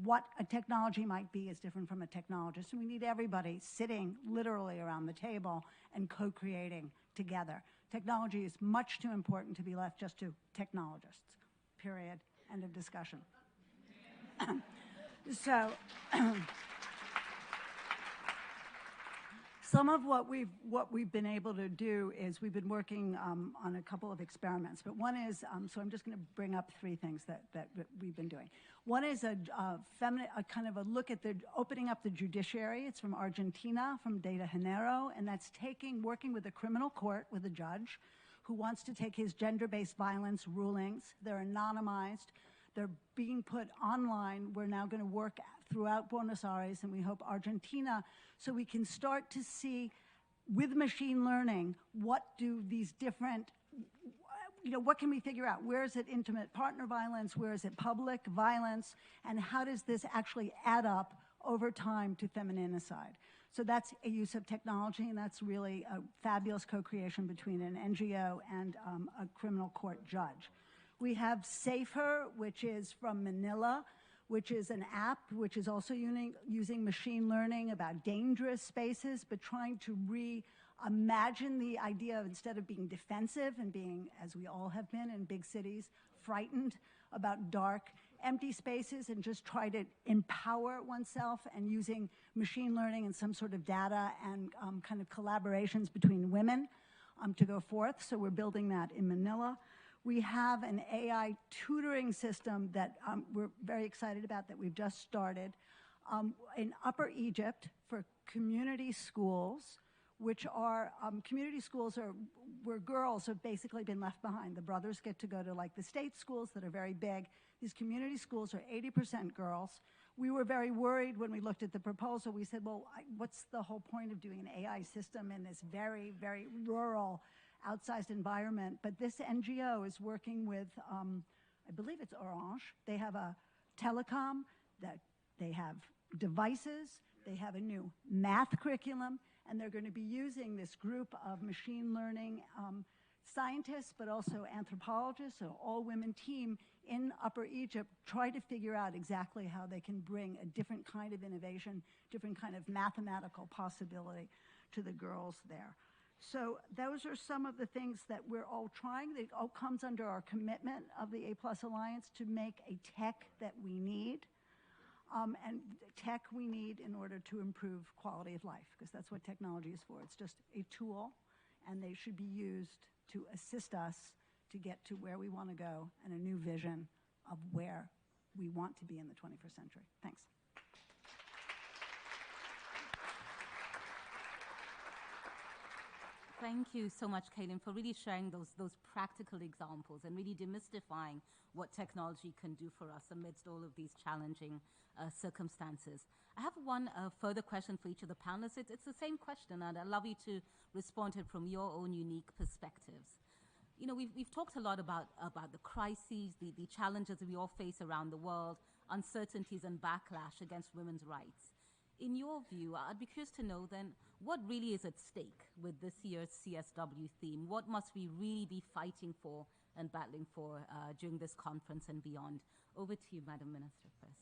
what a technology might be is different from a technologist. And we need everybody sitting literally around the table and co-creating together. Technology is much too important to be left just to technologists, period, end of discussion. So some of what we've been able to do is we've been working on a couple of experiments, but one is, so I'm just going to bring up three things that we've been doing. One is a kind of a look at the opening up the judiciary. It's from Argentina, from De Janeiro, and that's working with a criminal court, with a judge who wants to take his gender-based violence rulings. They're anonymized. They're being put online. We're now going to work throughout Buenos Aires, and we hope Argentina, so we can start to see with machine learning, what do these different, what can we figure out? Where is it intimate partner violence? Where is it public violence? And how does this actually add up over time to femininicide? So that's a use of technology, and that's really a fabulous co-creation between an NGO and a criminal court judge. We have Safer, which is from Manila, which is an app which is also using machine learning about dangerous spaces, but trying to reimagine the idea of, instead of being defensive and being, as we all have been in big cities, frightened about dark, empty spaces, and just try to empower oneself, and using machine learning and some sort of data and kind of collaborations between women to go forth. So we're building that in Manila. We have an AI tutoring system that we're very excited about that we've just started in Upper Egypt for community schools, which are community schools where girls have basically been left behind. The brothers get to go to like the state schools that are very big. These community schools are 80% girls. We were very worried when we looked at the proposal. We said, well, what's the whole point of doing an AI system in this very, very rural outsized environment? But this NGO is working with, I believe it's Orange. They have a telecom, that they have devices, they have a new math curriculum, and they're going to be using this group of machine learning scientists, but also anthropologists, so all-women team in Upper Egypt, try to figure out exactly how they can bring a different kind of innovation, different kind of mathematical possibility to the girls there. So those are some of the things that we're all trying. It all comes under our commitment of the A+ Alliance to make a tech that we need, and tech we need in order to improve quality of life, because that's what technology is for. It's just a tool, and they should be used to assist us to get to where we want to go and a new vision of where we want to be in the 21st century. Thanks. Thank you so much, Kaylin, for really sharing those practical examples and really demystifying what technology can do for us amidst all of these challenging circumstances. I have one further question for each of the panelists. It's the same question, and I'd love you to respond to it from your own unique perspectives. You know, we've talked a lot about the crises, the challenges that we all face around the world, uncertainties and backlash against women's rights. In your view, I'd be curious to know then, what really is at stake with this year's CSW theme? What must we really be fighting for and battling for during this conference and beyond? Over to you, Madam Minister, first.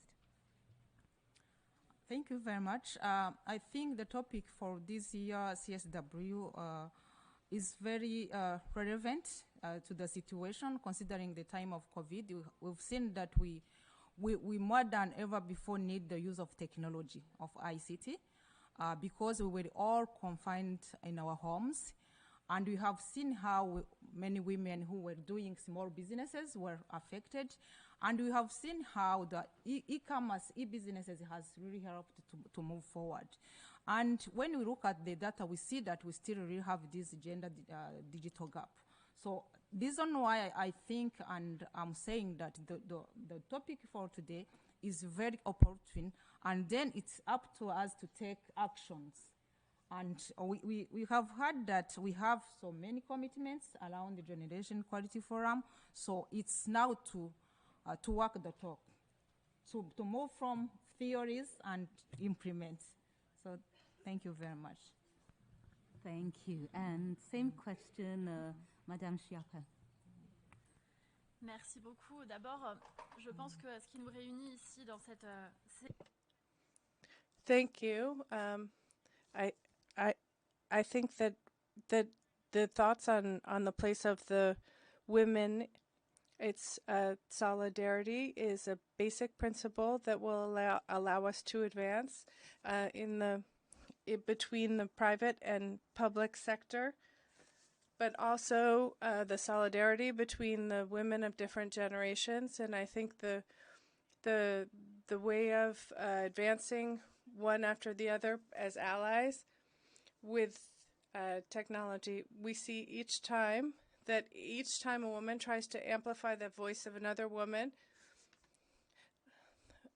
Thank you very much. I think the topic for this year CSW is very relevant to the situation, considering the time of COVID. We've seen that we more than ever before need the use of technology, of ICT, because we were all confined in our homes. And we have seen how many women who were doing small businesses were affected. And we have seen how the e-commerce, e-businesses has really helped to move forward. And when we look at the data, we see that we still really have this gender digital gap. So this is why I think, and I'm saying that the topic for today is very opportune, and then it's up to us to take actions. And we have heard that we have so many commitments around the Generation Equality Forum, so it's now to walk the talk, to move from theories and implement. So thank you very much. Thank you. And same question, Madame Schiappa. Merci beaucoup. D'abord, je pense que ce qui nous réunit ici dans cette... Thank you. I think that the thoughts on the place of the women, it's solidarity is a basic principle that will allow us to advance between the private and public sector, but also the solidarity between the women of different generations. And I think the way of advancing one after the other as allies with technology, we see each time a woman tries to amplify the voice of another woman.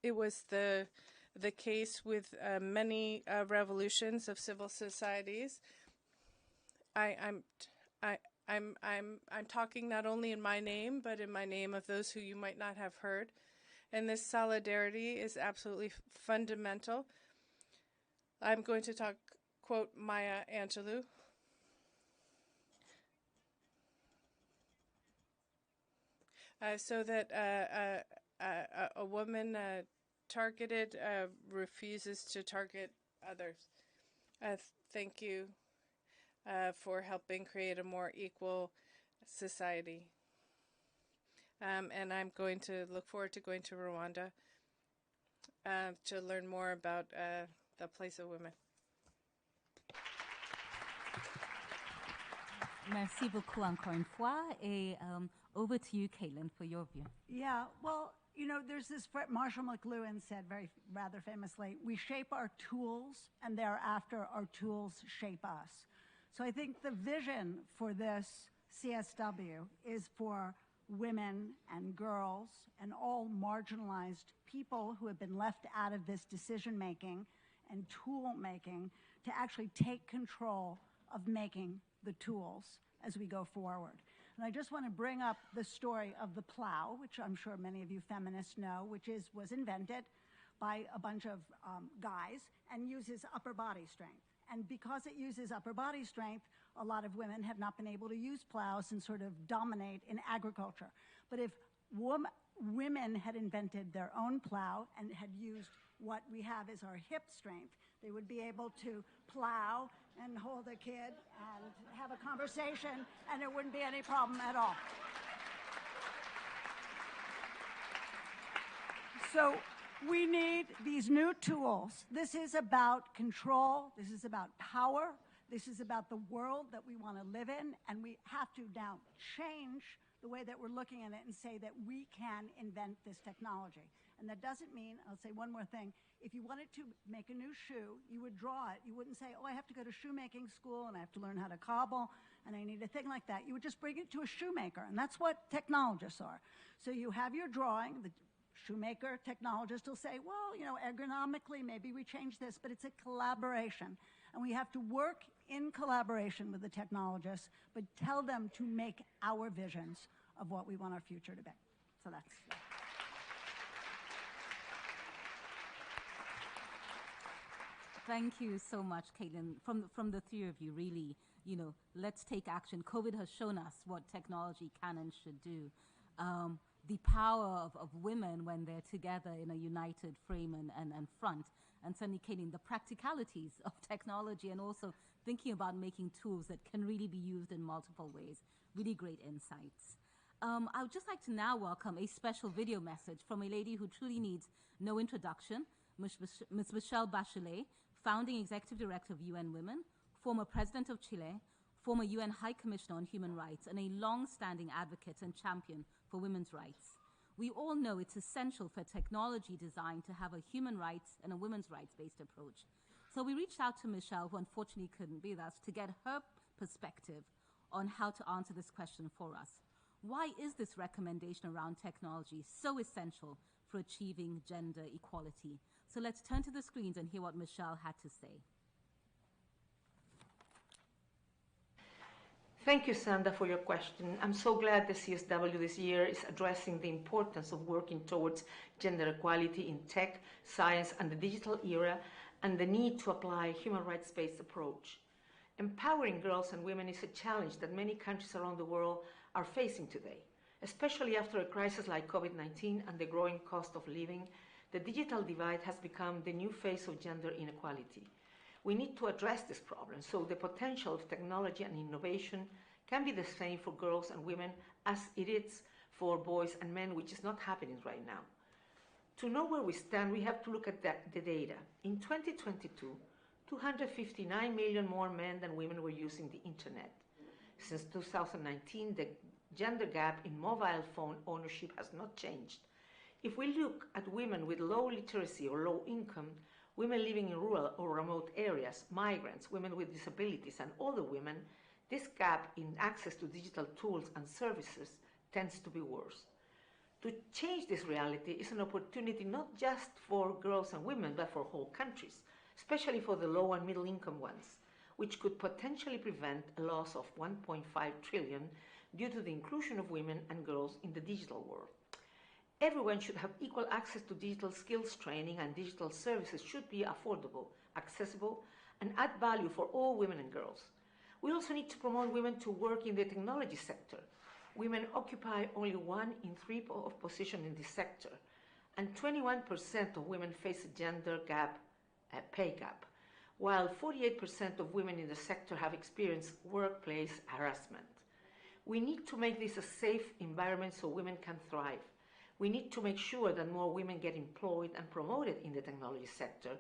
It was the case with many revolutions of civil societies. I'm talking not only in my name, but in my name of those who you might not have heard. And this solidarity is absolutely fundamental. I'm going to quote Maya Angelou. So that a woman targeted refuses to target others. Thank you for helping create a more equal society. And I'm going to look forward to going to Rwanda to learn more about the place of women. Merci beaucoup encore une fois. Et over to you, Kaylin, for your view. Yeah, well, you know, there's this, Marshall McLuhan said rather famously, we shape our tools and thereafter our tools shape us. So I think the vision for this CSW is for women and girls and all marginalized people who have been left out of this decision making and tool making to actually take control of making the tools as we go forward. And I just want to bring up the story of the plow, which I'm sure many of you feminists know, which was invented by a bunch of guys and uses upper body strength. And because it uses upper body strength, a lot of women have not been able to use plows and sort of dominate in agriculture. But if women had invented their own plow and had used what we have as our hip strength, they would be able to plow and hold a kid and have a conversation, and there wouldn't be any problem at all. So we need these new tools. This is about control. This is about power. This is about the world that we want to live in, and we have to now change the way that we're looking at it and say that we can invent this technology. And that doesn't mean, I'll say one more thing, if you wanted to make a new shoe, you would draw it. You wouldn't say, oh, I have to go to shoemaking school and I have to learn how to cobble and I need a thing like that. You would just bring it to a shoemaker, and that's what technologists are. So you have your drawing, the shoemaker technologist will say, well, you know, ergonomically, maybe we change this, but it's a collaboration. And we have to work in collaboration with the technologists, but tell them to make our visions of what we want our future to be. So that's... Thank you so much, Caitlin. From the three of you, really, you know, let's take action. COVID has shown us what technology can and should do. The power of women when they're together in a united frame and front. And certainly, Caitlin, the practicalities of technology and also thinking about making tools that can really be used in multiple ways. Really great insights. I would just like to now welcome a special video message from a lady who truly needs no introduction, Ms. Michelle Bachelet, Founding Executive Director of UN Women, former President of Chile, former UN High Commissioner on Human Rights, and a long-standing advocate and champion for women's rights. We all know it's essential for technology design to have a human rights and a women's rights-based approach. So we reached out to Michelle, who unfortunately couldn't be with us, to get her perspective on how to answer this question for us. Why is this recommendation around technology so essential for achieving gender equality? So let's turn to the screens and hear what Michelle had to say. Thank you, Sandra, for your question. I'm so glad the CSW this year is addressing the importance of working towards gender equality in tech, science, and the digital era, and the need to apply a human rights-based approach. Empowering girls and women is a challenge that many countries around the world are facing today, especially after a crisis like COVID-19 and the growing cost of living. The digital divide has become the new face of gender inequality. We need to address this problem so the potential of technology and innovation can be the same for girls and women as it is for boys and men, which is not happening right now. To know where we stand, we have to look at the data. In 2022, 259 million more men than women were using the internet. Since 2019, the gender gap in mobile phone ownership has not changed. If we look at women with low literacy or low income, women living in rural or remote areas, migrants, women with disabilities, and older women, this gap in access to digital tools and services tends to be worse. To change this reality is an opportunity not just for girls and women, but for whole countries, especially for the low and middle income ones, which could potentially prevent a loss of 1.5 trillion due to the inclusion of women and girls in the digital world. Everyone should have equal access to digital skills training, and digital services should be affordable, accessible, and add value for all women and girls. We also need to promote women to work in the technology sector. Women occupy only 1 in 3 positions in this sector, and 21% of women face a gender gap, a pay gap, while 48% of women in the sector have experienced workplace harassment. We need to make this a safe environment so women can thrive. We need to make sure that more women get employed and promoted in the technology sector,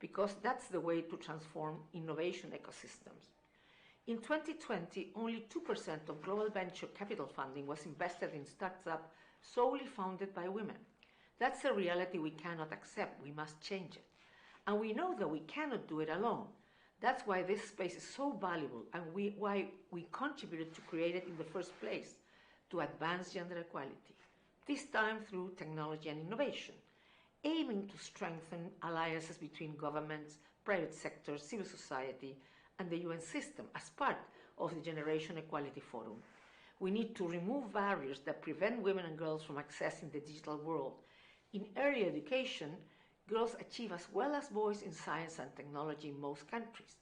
because that's the way to transform innovation ecosystems. In 2020, only 2% of global venture capital funding was invested in startups solely founded by women. That's a reality we cannot accept. We must change it. And we know that we cannot do it alone. That's why this space is so valuable and why we contributed to create it in the first place, to advance gender equality. This time through technology and innovation, aiming to strengthen alliances between governments, private sector, civil society, and the UN system as part of the Generation Equality Forum. We need to remove barriers that prevent women and girls from accessing the digital world. In early education, girls achieve as well as boys in science and technology in most countries.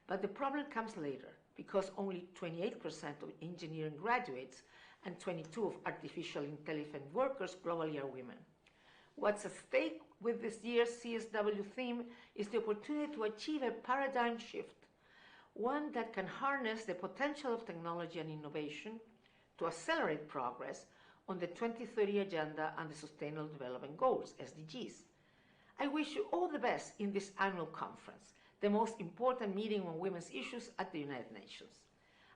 But the problem comes later, because only 28% of engineering graduates and 22% of artificial intelligence workers globally are women. What's at stake with this year's CSW theme is the opportunity to achieve a paradigm shift, one that can harness the potential of technology and innovation to accelerate progress on the 2030 Agenda and the Sustainable Development Goals, SDGs. I wish you all the best in this annual conference, the most important meeting on women's issues at the United Nations.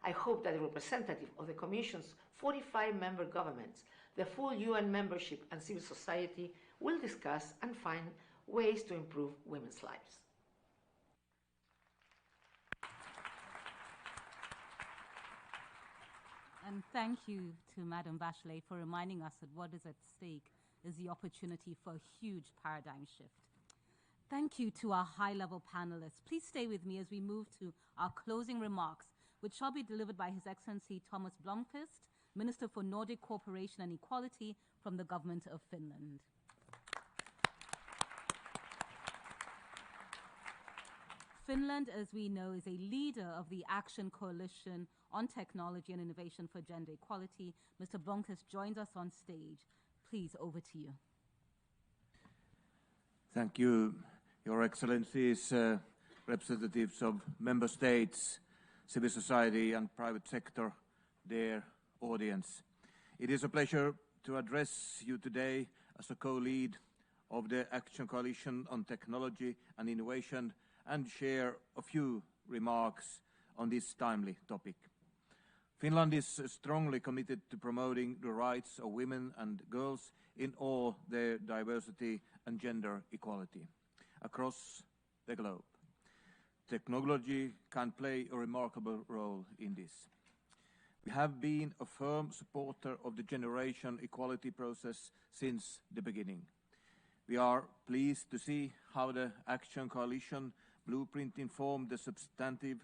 I hope that the representative of the Commission's 45 member governments, the full UN membership and civil society will discuss and find ways to improve women's lives. And thank you to Madam Bachelet for reminding us that what is at stake is the opportunity for a huge paradigm shift. Thank you to our high-level panelists. Please stay with me as we move to our closing remarks, which shall be delivered by His Excellency Thomas Blomqvist, Minister for Nordic Cooperation and Equality from the Government of Finland. Finland, as we know, is a leader of the Action Coalition on Technology and Innovation for Gender Equality. Mr. Blomqvist joins us on stage. Please, over to you. Thank you, Your Excellencies, representatives of member states, civil society and private sector, dear audience. It is a pleasure to address you today as a co-lead of the Action Coalition on Technology and Innovation and share a few remarks on this timely topic. Finland is strongly committed to promoting the rights of women and girls in all their diversity and gender equality across the globe. Technology can play a remarkable role in this. We have been a firm supporter of the generation equality process since the beginning. We are pleased to see how the Action Coalition blueprint informed the substantive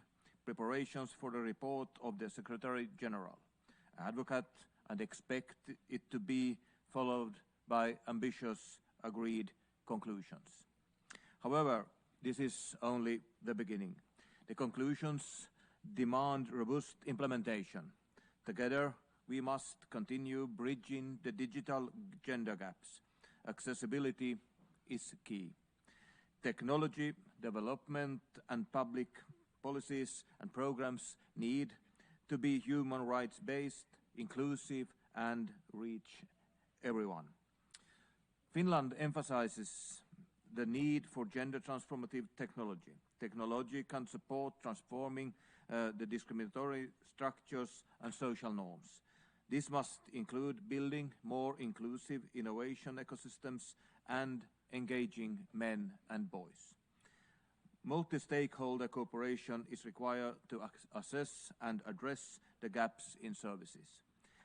preparations for the report of the Secretary General, advocate, and expect it to be followed by ambitious agreed conclusions. However, this is only the beginning. The conclusions demand robust implementation. Together, we must continue bridging the digital gender gaps. Accessibility is key. Technology development and public policies and programs need to be human rights based, inclusive and reach everyone. Finland emphasizes the need for gender transformative technology. Technology can support transforming the discriminatory structures and social norms. This must include building more inclusive innovation ecosystems and engaging men and boys. Multi-stakeholder cooperation is required to assess and address the gaps in services.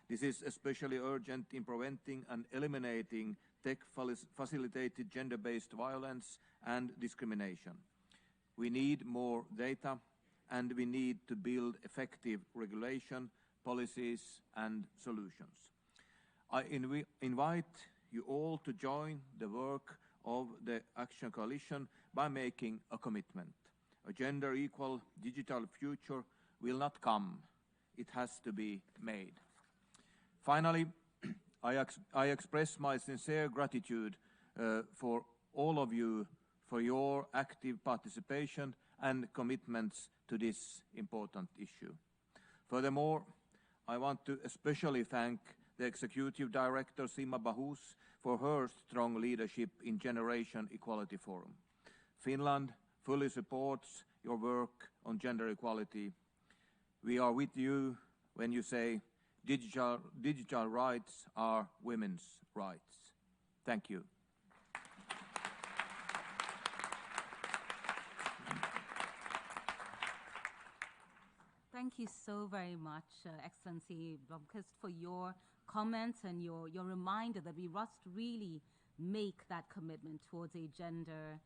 This is especially urgent in preventing and eliminating tech-facilitated gender-based violence and discrimination. We need more data, and we need to build effective regulation, policies and solutions. I invite you all to join the work of the Action Coalition by making a commitment. A gender-equal digital future will not come. It has to be made. Finally, I express my sincere gratitude for all of you for your active participation and commitments to this important issue. Furthermore, I want to especially thank the Executive Director Sima Bahous for her strong leadership in Generation Equality Forum. Finland fully supports your work on gender equality. We are with you when you say digital rights are women's rights. Thank you. Thank you so very much, Excellency Blomqvist, for your comments and your reminder that we must really make that commitment towards a gender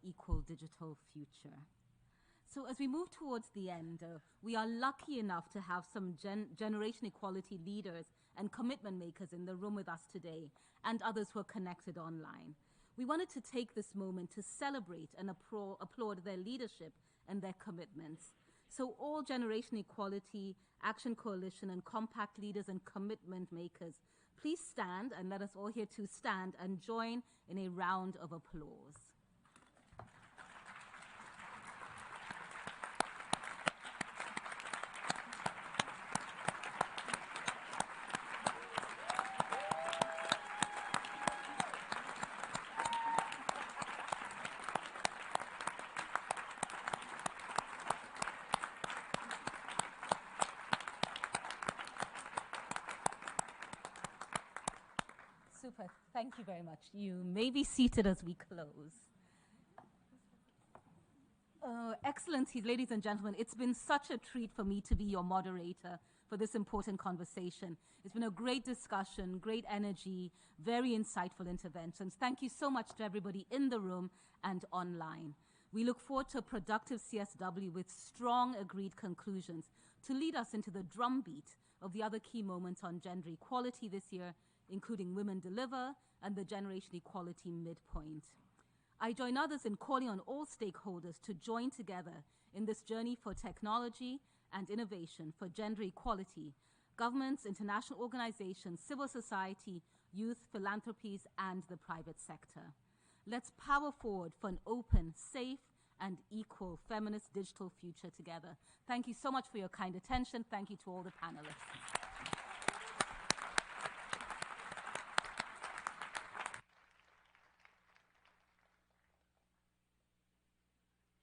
equal digital future. So as we move towards the end, we are lucky enough to have some generation equality leaders and commitment makers in the room with us today, and others who are connected online. We wanted to take this moment to celebrate and applaud their leadership and their commitments. So all Generation Equality, Action Coalition and Compact leaders and commitment makers, please stand, and let us all here to stand and join in a round of applause. Thank you very much. You may be seated as we close. Excellencies, ladies and gentlemen, it's been such a treat for me to be your moderator for this important conversation. It's been a great discussion, great energy, very insightful interventions. Thank you so much to everybody in the room and online. We look forward to a productive CSW with strong agreed conclusions to lead us into the drumbeat of the other key moments on gender equality this year, including Women Deliver and the Generation Equality Midpoint. I join others in calling on all stakeholders to join together in this journey for technology and innovation for gender equality, governments, international organizations, civil society, youth, philanthropies, and the private sector. Let's power forward for an open, safe, and equal feminist digital future together. Thank you so much for your kind attention. Thank you to all the panelists.